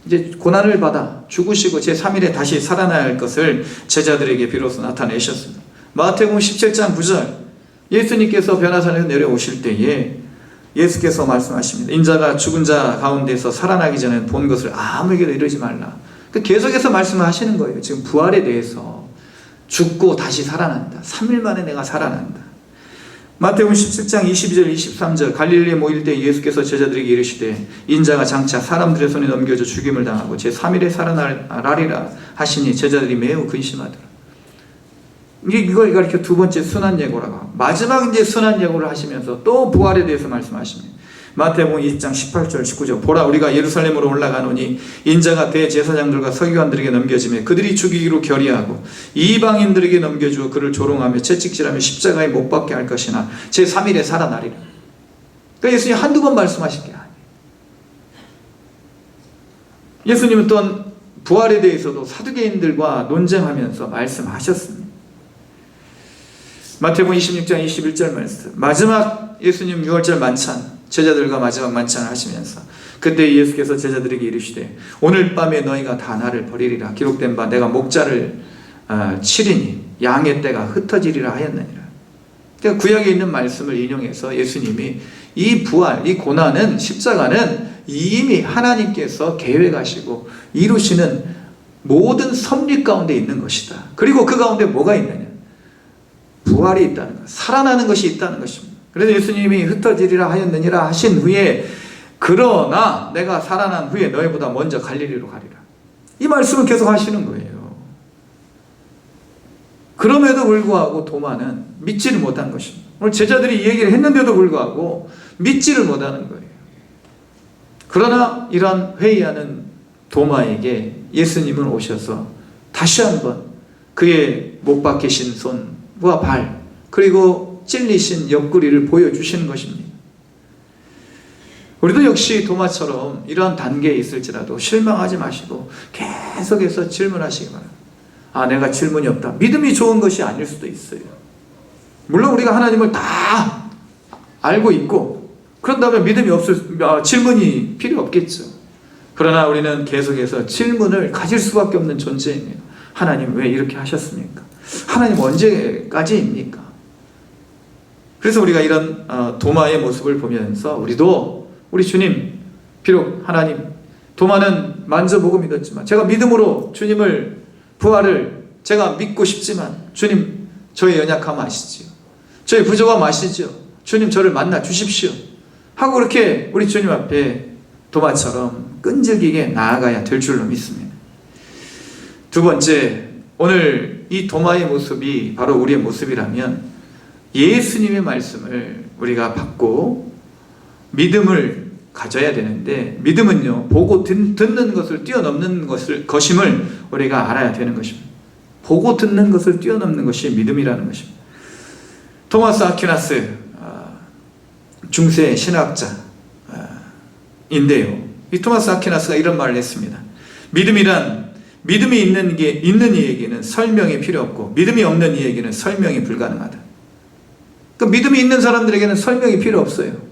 이제 고난을 받아 죽으시고 제3일에 다시 살아나야 할 것을 제자들에게 비로소 나타내셨습니다. 마태복음 17장 9절, 예수님께서 변화산에서 내려오실 때에 예수께서 말씀하십니다. 인자가 죽은 자 가운데서 살아나기 전에 본 것을 아무에게도 이르지 말라. 계속해서 말씀하시는 거예요. 지금 부활에 대해서 죽고 다시 살아난다. 3일 만에 내가 살아난다. 마태복음 17장 22절 23절, 갈릴리에 모일 때 예수께서 제자들에게 이르시되 인자가 장차 사람들의 손에 넘겨져 죽임을 당하고 제3일에 살아나리라 하시니 제자들이 매우 근심하더라. 이걸 가리켜 두 번째 순환 예고라고 하고, 마지막 이제 순환 예고를 하시면서 또 부활에 대해서 말씀하십니다. 마태복음 20장 18절 19절, 보라 우리가 예루살렘으로 올라가노니 인자가 대제사장들과 서기관들에게 넘겨지며 그들이 죽이기로 결의하고 이방인들에게 넘겨주어 그를 조롱하며 채찍질하며 십자가에 못 박게 할 것이나 제3일에 살아나리라. 그러니까 예수님 한두 번 말씀하신 게 아니에요. 예수님은 또한 부활에 대해서도 사두개인들과 논쟁하면서 말씀하셨습니다. 마태복음 26장 21절 말씀, 마지막 예수님 6월절 만찬, 제자들과 마지막 만찬을 하시면서 그때 예수께서 제자들에게 이르시되 오늘 밤에 너희가 다 나를 버리리라. 기록된 바 내가 목자를 치리니 양의 떼가 흩어지리라 하였느니라. 그러니까 구약에 있는 말씀을 인용해서 예수님이 이 부활, 이 고난은, 십자가는 이미 하나님께서 계획하시고 이루시는 모든 섭리 가운데 있는 것이다. 그리고 그 가운데 뭐가 있느냐? 부활이 있다는 것, 살아나는 것이 있다는 것입니다. 그래서 예수님이 흩어지리라 하였느니라 하신 후에 그러나 내가 살아난 후에 너희보다 먼저 갈릴리로 가리라. 이 말씀을 계속 하시는 거예요. 그럼에도 불구하고 도마는 믿지를 못한 것입니다. 오늘 제자들이 이 얘기를 했는데도 불구하고 믿지를 못하는 거예요. 그러나 이러한 회의하는 도마에게 예수님은 오셔서 다시 한번 그의 못 박히신 손과 발, 그리고 찔리신 옆구리를 보여주시는 것입니다. 우리도 역시 도마처럼 이러한 단계에 있을지라도 실망하지 마시고 계속해서 질문하시기 바랍니다. 아, 내가 질문이 없다. 믿음이 좋은 것이 아닐 수도 있어요. 물론 우리가 하나님을 다 알고 있고 그런다면 믿음이 질문이 필요 없겠죠. 그러나 우리는 계속해서 질문을 가질 수밖에 없는 존재입니다. 하나님 왜 이렇게 하셨습니까? 하나님 언제까지입니까? 그래서 우리가 이런 도마의 모습을 보면서 우리도 우리 주님, 비록 하나님, 도마는 만져보고 믿었지만 제가 믿음으로 주님을 부활을 제가 믿고 싶지만 주님 저의 연약함 아시지요. 저의 부족함 아시지요. 주님 저를 만나 주십시오 하고 그렇게 우리 주님 앞에 도마처럼 끈질기게 나아가야 될 줄로 믿습니다. 두 번째, 오늘 이 도마의 모습이 바로 우리의 모습이라면 예수님의 말씀을 우리가 받고 믿음을 가져야 되는데, 믿음은요 보고 듣는 것을 뛰어넘는 것임을 우리가 알아야 되는 것입니다. 보고 듣는 것을 뛰어넘는 것이 믿음이라는 것입니다. 토마스 아퀴나스 중세 신학자인데요, 이 토마스 아퀴나스가 이런 말을 했습니다. 믿음이 있는 이에게는 설명이 필요 없고 믿음이 없는 이에게는 설명이 불가능하다. 그러니까 믿음이 있는 사람들에게는 설명이 필요 없어요.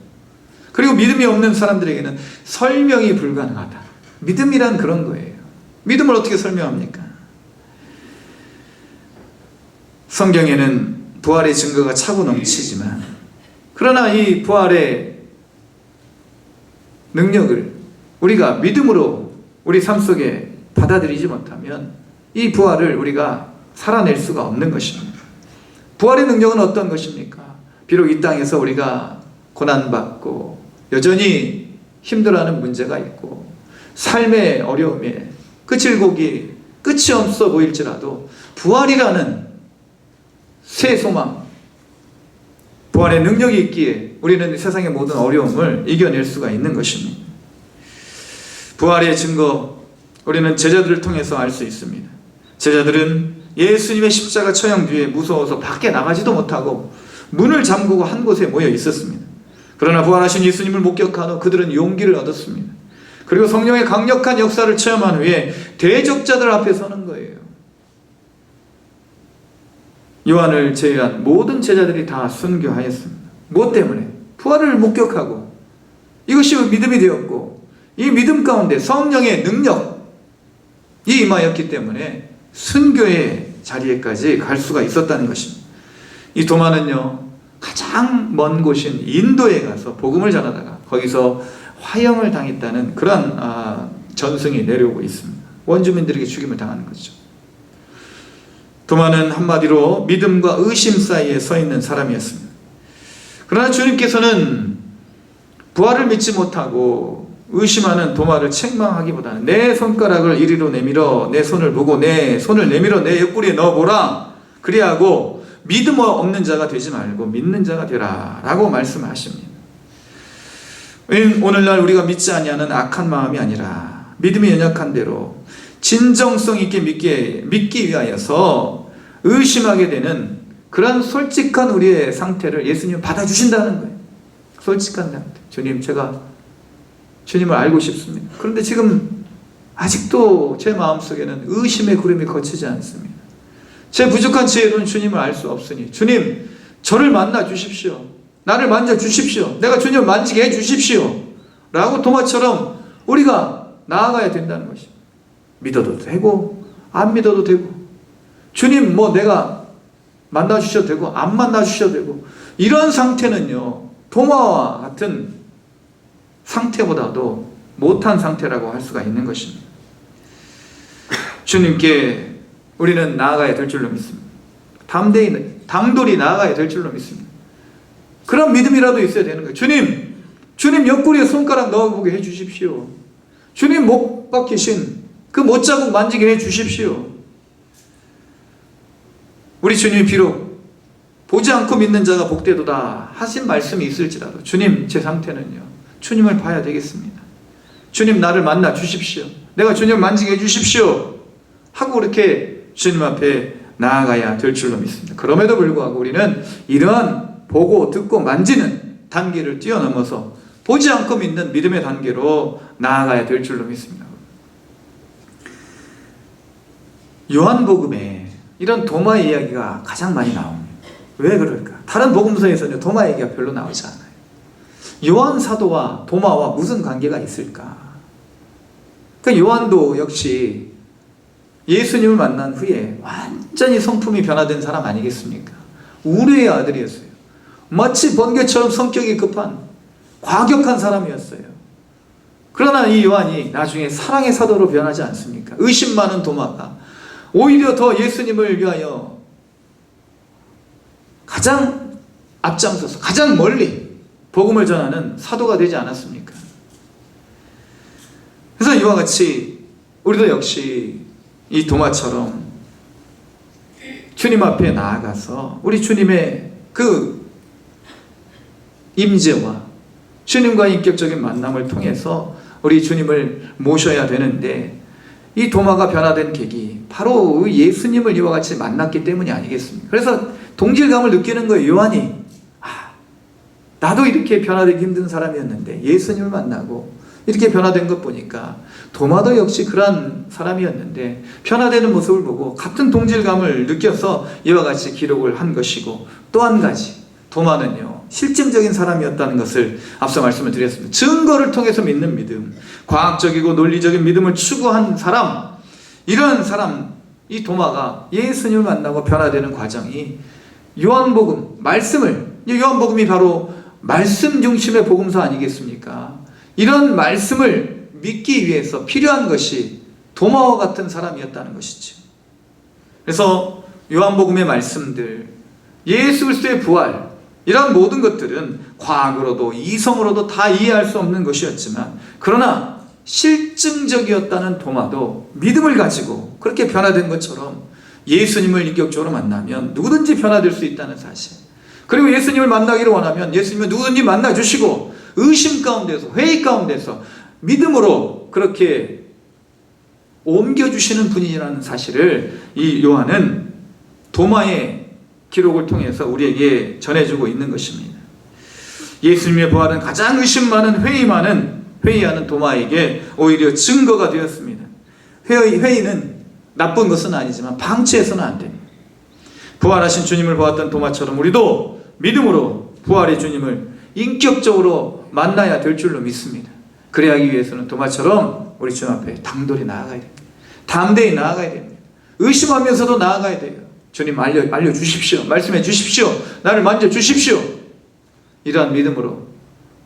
그리고 믿음이 없는 사람들에게는 설명이 불가능하다. 믿음이란 그런 거예요. 믿음을 어떻게 설명합니까? 성경에는 부활의 증거가 차고 넘치지만, 그러나 이 부활의 능력을 우리가 믿음으로 우리 삶 속에 받아들이지 못하면 이 부활을 우리가 살아낼 수가 없는 것입니다. 부활의 능력은 어떤 것입니까? 비록 이 땅에서 우리가 고난받고 여전히 힘들어하는 문제가 있고 삶의 어려움에 끝이 없어 보일지라도 부활이라는 새 소망, 부활의 능력이 있기에 우리는 세상의 모든 어려움을 이겨낼 수가 있는 것입니다. 부활의 증거, 우리는 제자들을 통해서 알 수 있습니다. 제자들은 예수님의 십자가 처형 뒤에 무서워서 밖에 나가지도 못하고 문을 잠그고 한 곳에 모여 있었습니다. 그러나 부활하신 예수님을 목격한 후 그들은 용기를 얻었습니다. 그리고 성령의 강력한 역사를 체험한 후에 대적자들 앞에 서는 거예요. 요한을 제외한 모든 제자들이 다 순교하였습니다. 무엇 때문에? 부활을 목격하고 이것이 믿음이 되었고, 이 믿음 가운데 성령의 능력이 임하였기 때문에 순교의 자리에까지 갈 수가 있었다는 것입니다. 이 도마는요 가장 먼 곳인 인도에 가서 복음을 전하다가 거기서 화형을 당했다는 그런 전승이 내려오고 있습니다. 원주민들에게 죽임을 당하는 거죠. 도마는 한마디로 믿음과 의심 사이에 서 있는 사람이었습니다. 그러나 주님께서는 부활을 믿지 못하고 의심하는 도마를 책망하기보다는 내 손가락을 이리로 내밀어 내 손을 보고 내 손을 내밀어 내 옆구리에 넣어보라. 그리하고 믿음 없는 자가 되지 말고 믿는 자가 되라 라고 말씀하십니다. 오늘날 우리가 믿지 아니하는 악한 마음이 아니라 믿음이 연약한 대로 진정성 있게 믿기 위하여서 의심하게 되는 그런 솔직한 우리의 상태를 예수님은 받아주신다는 거예요. 솔직한 상태. 주님, 제가 주님을 알고 싶습니다. 그런데 지금 아직도 제 마음속에는 의심의 구름이 거치지 않습니다. 제 부족한 지혜로는 주님을 알 수 없으니 주님 저를 만나 주십시오. 나를 만져 주십시오. 내가 주님을 만지게 해 주십시오. 라고 도마처럼 우리가 나아가야 된다는 것입니다. 믿어도 되고 안 믿어도 되고 주님 뭐 내가 만나 주셔도 되고 안 만나 주셔도 되고 이런 상태는요 도마와 같은 상태보다도 못한 상태라고 할 수가 있는 것입니다. 주님께 우리는 나아가야 될 줄로 믿습니다. 당돌이 나아가야 될 줄로 믿습니다. 그런 믿음이라도 있어야 되는 거예요. 주님 옆구리에 손가락 넣어보게 해주십시오. 주님 못 박히신 그 못자국 만지게 해주십시오. 우리 주님이 비록 보지 않고 믿는 자가 복되도다 하신 말씀이 있을지라도 주님 제 상태는요 주님을 봐야 되겠습니다. 주님 나를 만나 주십시오. 내가 주님을 만지게 해주십시오 하고 그렇게 주님 앞에 나아가야 될 줄로 믿습니다. 그럼에도 불구하고 우리는 이러한 보고 듣고 만지는 단계를 뛰어넘어서 보지 않고 믿는 믿음의 단계로 나아가야 될 줄로 믿습니다. 요한복음에 이런 도마의 이야기가 가장 많이 나옵니다. 왜 그럴까? 다른 복음서에서는 도마 얘기가 별로 나오지 않아요. 요한 사도와 도마와 무슨 관계가 있을까? 그러니까 요한도 역시 예수님을 만난 후에 완전히 성품이 변화된 사람 아니겠습니까? 우리의 아들이었어요. 마치 번개처럼 성격이 급한 과격한 사람이었어요. 그러나 이 요한이 나중에 사랑의 사도로 변하지 않습니까? 의심 많은 도마가 오히려 더 예수님을 위하여 가장 앞장서서 가장 멀리 복음을 전하는 사도가 되지 않았습니까? 그래서 이와 같이 우리도 역시 이 도마처럼 주님 앞에 나아가서 우리 주님의 그 임재와 주님과의 인격적인 만남을 통해서 우리 주님을 모셔야 되는데 이 도마가 변화된 계기 바로 예수님을 이와 같이 만났기 때문이 아니겠습니까? 그래서 동질감을 느끼는 거예요. 요한이 나도 이렇게 변화되기 힘든 사람이었는데 예수님을 만나고 이렇게 변화된 것 보니까 도마도 역시 그러한 사람이었는데 변화되는 모습을 보고 같은 동질감을 느껴서 이와 같이 기록을 한 것이고 또 한 가지 도마는요 실증적인 사람이었다는 것을 앞서 말씀을 드렸습니다. 증거를 통해서 믿는 믿음, 과학적이고 논리적인 믿음을 추구한 사람, 이런 사람, 이 도마가 예수님을 만나고 변화되는 과정이 요한복음, 요한복음이 바로 말씀 중심의 복음서 아니겠습니까? 이런 말씀을 믿기 위해서 필요한 것이 도마와 같은 사람이었다는 것이죠. 그래서 요한복음의 말씀들, 예수 그리스도의 부활, 이런 모든 것들은 과학으로도 이성으로도 다 이해할 수 없는 것이었지만 그러나 실증적이었다는 도마도 믿음을 가지고 그렇게 변화된 것처럼 예수님을 인격적으로 만나면 누구든지 변화될 수 있다는 사실, 그리고 예수님을 만나기를 원하면 예수님을 누구든지 만나주시고 의심 가운데서 회의 가운데서 믿음으로 그렇게 옮겨주시는 분이라는 사실을 이 요한은 도마의 기록을 통해서 우리에게 전해주고 있는 것입니다. 예수님의 부활은 가장 의심 많은 회의하는 도마에게 오히려 증거가 되었습니다. 회의는 나쁜 것은 아니지만 방치해서는 안 됩니다. 부활하신 주님을 보았던 도마처럼 우리도 믿음으로 부활의 주님을 인격적으로 만나야 될 줄로 믿습니다. 그래야 하기 위해서는 도마처럼 우리 주님 앞에 당돌히 나아가야 됩니다. 담대히 나아가야 됩니다. 의심하면서도 나아가야 돼요. 주님 알려주십시오. 말씀해 주십시오. 나를 만져주십시오. 이러한 믿음으로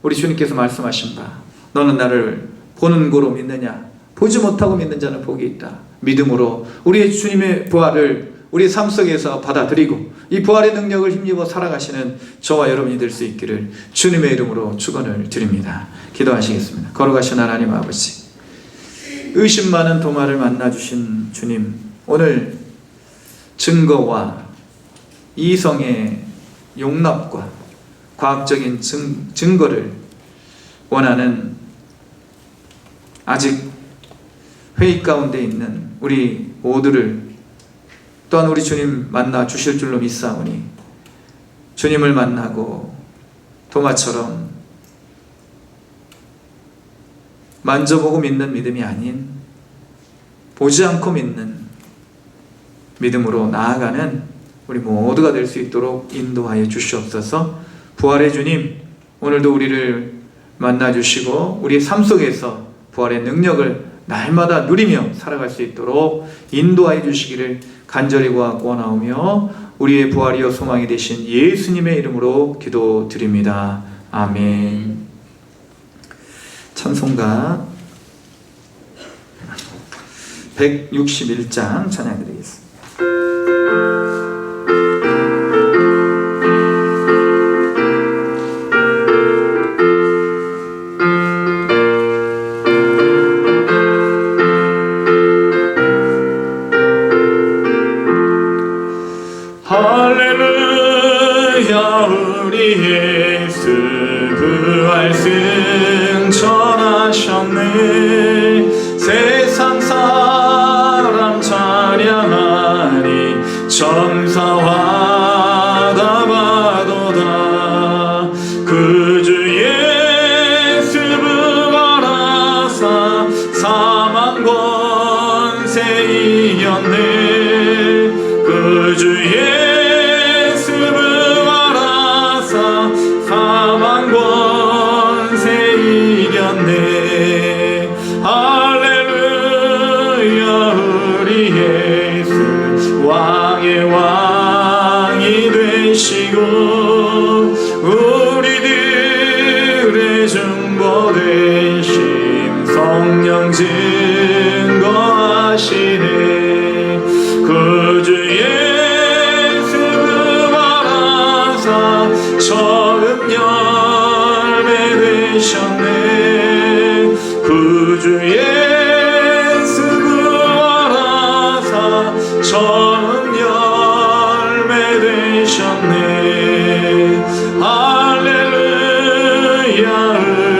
우리 주님께서 말씀하신 바 너는 나를 보는 고로 믿느냐? 보지 못하고 믿는 자는 복이 있다. 믿음으로 우리의 주님의 부활을 우리의 삶 속에서 받아들이고 이 부활의 능력을 힘입어 살아가시는 저와 여러분이 될 수 있기를 주님의 이름으로 축원을 드립니다. 기도하시겠습니다. 걸어가신 하나님 아버지, 의심 많은 도마를 만나주신 주님, 오늘 증거와 이성의 용납과 과학적인 증거를 원하는 아직 회의 가운데 있는 우리 모두를 또한 우리 주님 만나 주실 줄로 믿사오니 주님을 만나고 도마처럼 만져보고 믿는 믿음이 아닌 보지 않고 믿는 믿음으로 나아가는 우리 모두가 될 수 있도록 인도하여 주시옵소서. 부활의 주님, 오늘도 우리를 만나주시고 우리의 삶 속에서 부활의 능력을 날마다 누리며 살아갈 수 있도록 인도하여 주시기를 간절히 구하오며 우리의 부활이요 소망이 되신 예수님의 이름으로 기도드립니다. 아멘. 찬송가 161장 찬양드리겠습니다.
할렐루야 우리 예수 부활 승천하셨네. 세상 사람 찬양하니 천사와 다 바도다. 그 주 예수 부활하사 사망 권세 이겼네. 그 주 예수 부활하사 사망 권세 이겼네. 할렐루야 우리 예수 왕의 왕이 되시고 우리들의 중보 되심 성령 증거하시네. 그 주 예수 부활하사 처음 열매 되셨네. 그 주 예수 부활하사 처음 열매 되셨네. 할렐루야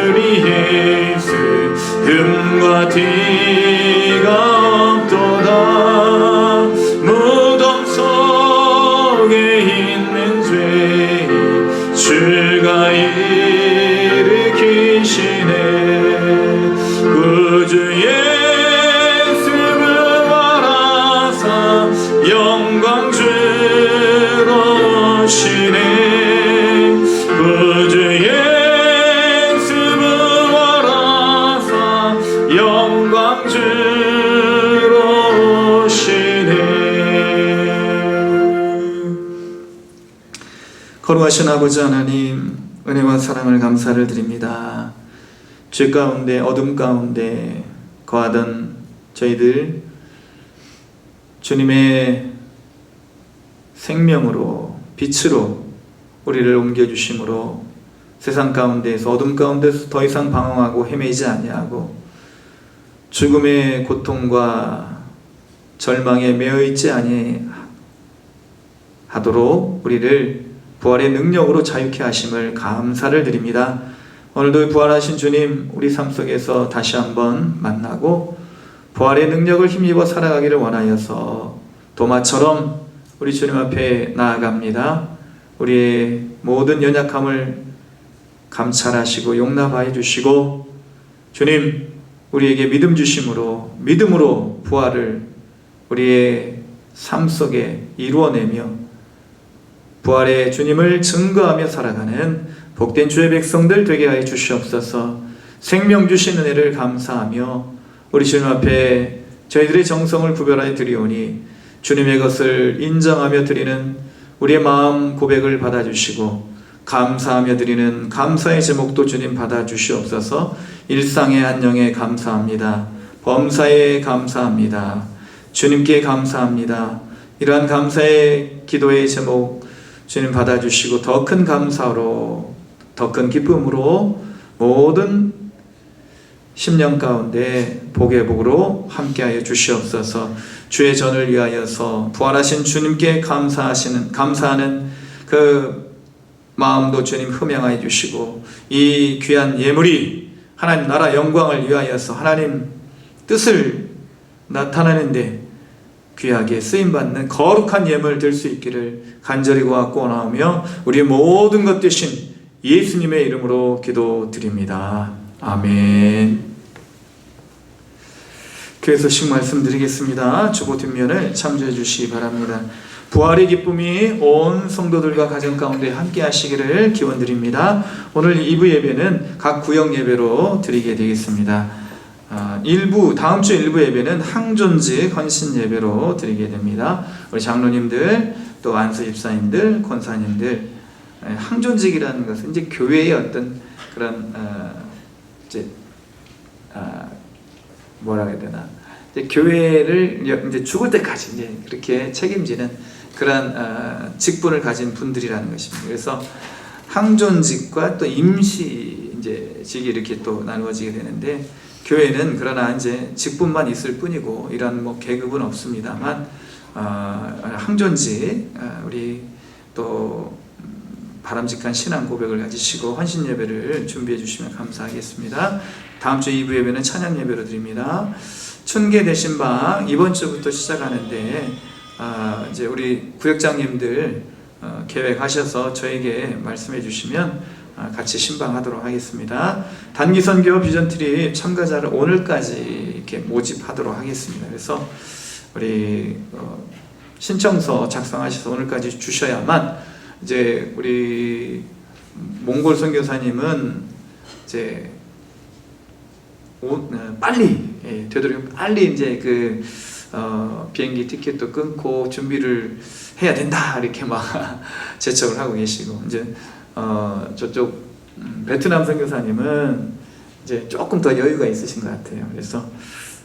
우리 예수 금과 티가 없도다. 무덤 속에 있는 죄 주가 일으키시네. 그 주 예수 부활하사 영광 주러 오시네. 그 주 예수 부활하사 영광 주러 오시네.
거룩하신 아버지 하나님, 은혜와 사랑을 감사를 드립니다. 죄 가운데 어둠 가운데 거하던 저희들 주님의 생명으로 빛으로 우리를 옮겨주심으로 세상 가운데에서 어둠 가운데서 더 이상 방황하고 헤매지 아니하고 죽음의 고통과 절망에 매여 있지 아니하도록 우리를 부활의 능력으로 자유케 하심을 감사를 드립니다. 오늘도 부활하신 주님, 우리 삶 속에서 다시 한번 만나고 부활의 능력을 힘입어 살아가기를 원하여서 도마처럼 우리 주님 앞에 나아갑니다. 우리의 모든 연약함을 감찰하시고 용납하여 주시고 주님, 우리에게 믿음 주심으로 믿음으로 부활을 우리의 삶 속에 이루어내며 부활의 주님을 증거하며 살아가는 복된 주의 백성들 되게 하여 주시옵소서. 생명 주신 은혜를 감사하며 우리 주님 앞에 저희들의 정성을 구별하여 드리오니 주님의 것을 인정하며 드리는 우리의 마음 고백을 받아주시고 감사하며 드리는 감사의 제목도 주님 받아주시옵소서. 일상의 안녕에 감사합니다. 범사에 감사합니다. 주님께 감사합니다. 이러한 감사의 기도의 제목 주님 받아주시고 더 큰 감사로 더 큰 기쁨으로 모든 10년 가운데 복의 복으로 함께하여 주시옵소서. 주의 전을 위하여서 부활하신 주님께 감사하는 그 마음도 주님 흠양하여 주시고 이 귀한 예물이 하나님 나라 영광을 위하여서 하나님 뜻을 나타내는데 귀하게 쓰임받는 거룩한 예물 될 수 있기를 간절히 구하오며 우리의 모든 것 되신 예수님의 이름으로 기도드립니다. 아멘. 교회 소식 말씀드리겠습니다. 주보 뒷면을 참조해 주시기 바랍니다. 부활의 기쁨이 온 성도들과 가정 가운데 함께 하시기를 기원드립니다. 오늘 2부 예배는 각 구역 예배로 드리게 되겠습니다. 다음 주 1부 예배는 항존직 헌신 예배로 드리게 됩니다. 우리 장로님들, 또 안수 집사님들, 권사님들, 항존직이라는 것은 이제 교회의 어떤 그런 이제 뭐라 해야 되나, 이제 교회를 이제 죽을 때까지 이제 그렇게 책임지는 그런 직분을 가진 분들이라는 것입니다. 그래서 항존직과 또 임시 이제 직이 이렇게 또 나누어지게 되는데, 교회는 그러나 이제 직분만 있을 뿐이고 이런 뭐 계급은 없습니다만, 항존직, 우리 또 바람직한 신앙 고백을 가지시고 헌신 예배를 준비해 주시면 감사하겠습니다. 다음 주 2부 예배는 찬양 예배로 드립니다. 춘계 대신방 이번 주부터 시작하는데, 이제 우리 구역장님들 계획하셔서 저에게 말씀해 주시면 같이 신방하도록 하겠습니다. 단기 선교 비전 트립 참가자를 오늘까지 이렇게 모집하도록 하겠습니다. 그래서 우리 신청서 작성하셔서 오늘까지 주셔야만, 이제 우리 몽골 선교사님은 이제 빨리, 되도록 빨리 이제 그 비행기 티켓도 끊고 준비를 해야 된다 이렇게 막 재촉을 하고 계시고, 이제 저쪽 베트남 선교사님은 이제 조금 더 여유가 있으신 것 같아요. 그래서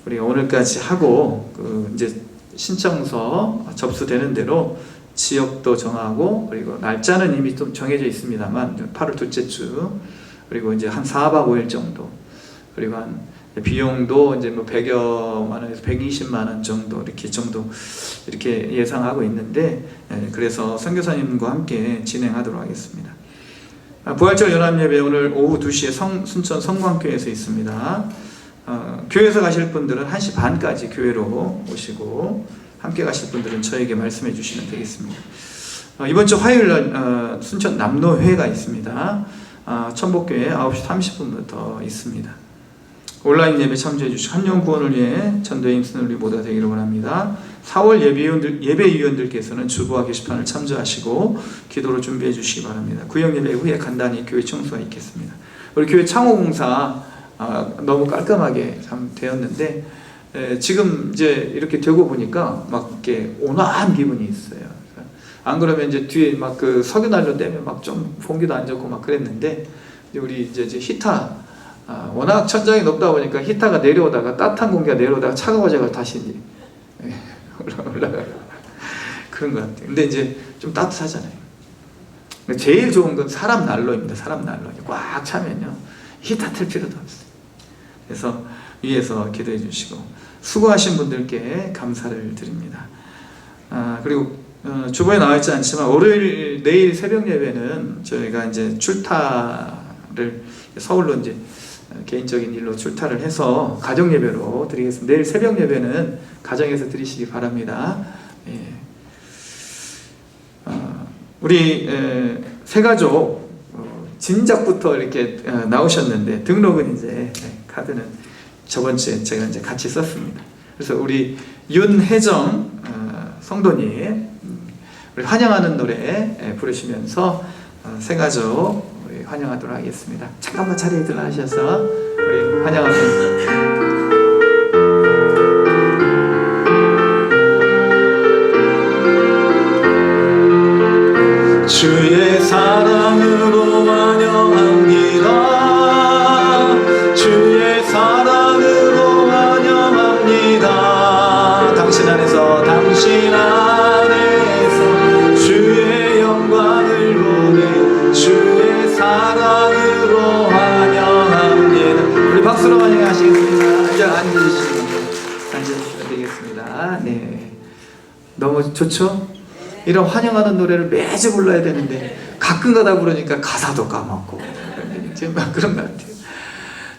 우리가 오늘까지 하고 이제 신청서 접수되는 대로 지역도 정하고, 그리고 날짜는 이미 좀 정해져 있습니다만 8월 둘째 주, 그리고 이제 한 4박 5일 정도, 그리고 한 비용도 이제 뭐 100여만 원에서 120만 원 정도 이렇게 예상하고 있는데, 그래서 선교사님과 함께 진행하도록 하겠습니다. 부활절 연합예배 오늘 오후 2시에 순천 성광교회에서 있습니다. 교회에서 가실 분들은 1시 반까지 교회로 오시고, 함께 가실 분들은 저에게 말씀해 주시면 되겠습니다. 이번 주 화요일 날 순천 남로회가 있습니다. 천복교회 9시 30분부터 있습니다. 온라인 예배 참조해 주시고 한영 구원을 위해 전도에 힘쓰는 우리 모두가 되기를 원합니다. 4월 예배위원들께서는 주보와 게시판을 참조하시고 기도로 준비해 주시기 바랍니다. 구역 예배 후에 간단히 교회 청소가 있겠습니다. 우리 교회 창호공사 너무 깔끔하게 참 되었는데, 지금 이제 이렇게 되고 보니까 막 이렇게 온화한 기분이 있어요. 안 그러면 이제 뒤에 막 그 석유난로 때문에 막 좀 공기도 안 좋고 막 그랬는데, 우리 이제 히터, 워낙 천장이 높다 보니까 히터가 내려오다가 따뜻한 공기가 내려오다가 차가워져서 다시 이제 올라가요. 그런 것 같아요. 근데 이제 좀 따뜻하잖아요. 제일 좋은 건 사람 난로입니다. 사람 난로 꽉 차면요 히터 틀 필요도 없어요. 그래서 위에서 기도해 주시고 수고하신 분들께 감사를 드립니다. 그리고 주보에 나와 있지 않지만 내일 새벽 예배는 저희가 이제 출타를 서울로 이제 개인적인 일로 출타를 해서 가정 예배로 드리겠습니다. 내일 새벽 예배는 가정에서 드리시기 바랍니다. 우리 새 가족 진작부터 이렇게 나오셨는데, 등록은 이제 카드는 저번 주에 제가 이제 같이 썼습니다. 그래서 우리 윤혜정 성도님, 우리 환영하는 노래 부르시면서 새 가족 우리 환영하도록 하겠습니다. 잠깐만 자리에 들어가셔서 우리 환영하면서.
주의 사랑으로 환영합니다. 주의 사랑으로 환영합니다.
당신 안에서
주의 영광을 보내 주의 사랑으로 환영합니다.
우리 박수로 환영하시겠습니다. 이제 앉으시면 되겠습니다. 네, 너무 좋죠? 이런 환영하는 노래를 매주 불러야 되는데 가끔 가다 부르니까 가사도 까먹고 지금 그런 것 같아요.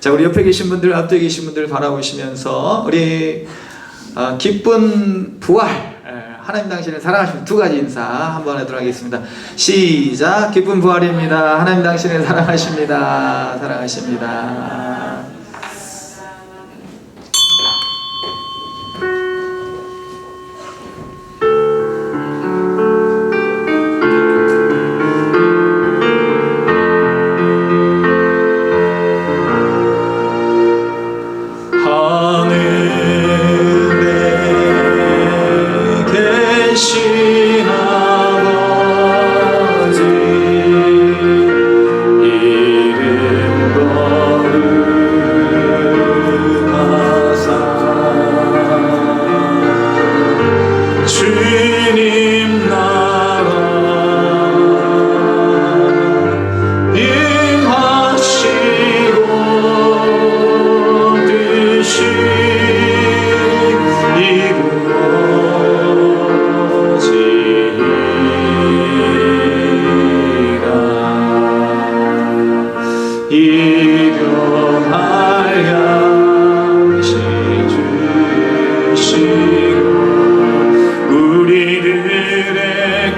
자, 우리 옆에 계신 분들, 앞에 계신 분들 바라보시면서 우리 기쁜 부활, 하나님 당신을 사랑하시는 두 가지 인사 한번 하도록 하겠습니다. 시작. 기쁜 부활입니다. 하나님 당신을 사랑하십니다. 사랑하십니다.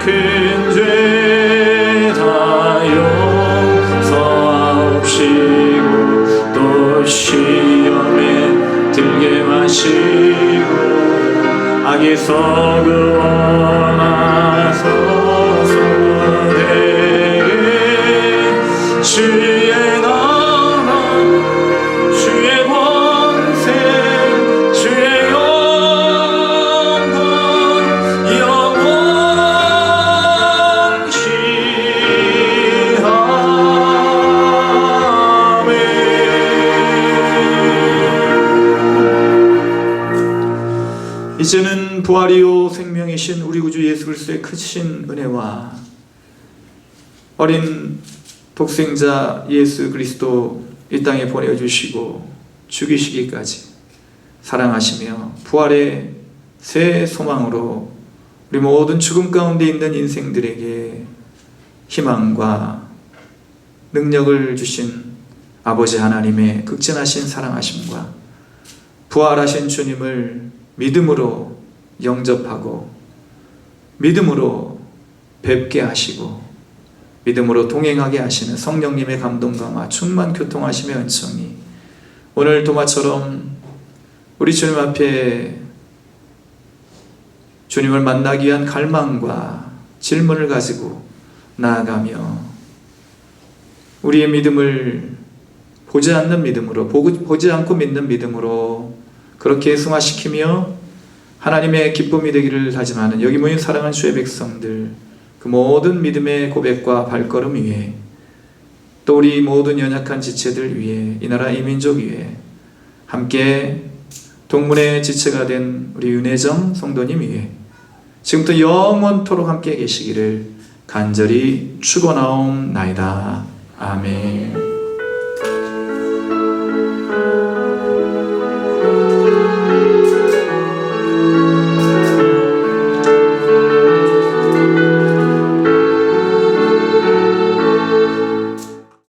큰 죄 다 용서하옵시고 또 시험에 들게 마시고 악에서 구원하소서. 내게 주의 나라 주의 권세 주의 영광 영원시 아멘.
이제는 부활이요 생명이신 우리 구주 예수 그리스도의 크신 은혜와 어린 독생자 예수 그리스도 이 땅에 보내주시고 죽이시기까지 사랑하시며 부활의 새 소망으로 우리 모든 죽음 가운데 있는 인생들에게 희망과 능력을 주신 아버지 하나님의 극진하신 사랑하심과 부활하신 주님을 믿음으로 영접하고 믿음으로 뵙게 하시고 믿음으로 동행하게 하시는 성령님의 감동과 충만 교통하심의 은총이 오늘 도마처럼 우리 주님 앞에 주님을 만나기 위한 갈망과 질문을 가지고 나아가며 우리의 믿음을 보지 않는 믿음으로 보지 않고 믿는 믿음으로 그렇게 승화시키며 하나님의 기쁨이 되기를 다짐하는 여기 모인 사랑하는 주의 백성들 그 모든 믿음의 고백과 발걸음 위에 또 우리 모든 연약한 지체들 위에 이 나라 이 민족 위에 함께 동문의 지체가 된 우리 윤혜정 성도님 위에 지금부터 영원토록 함께 계시기를 간절히 축원하옵나이다. 아멘.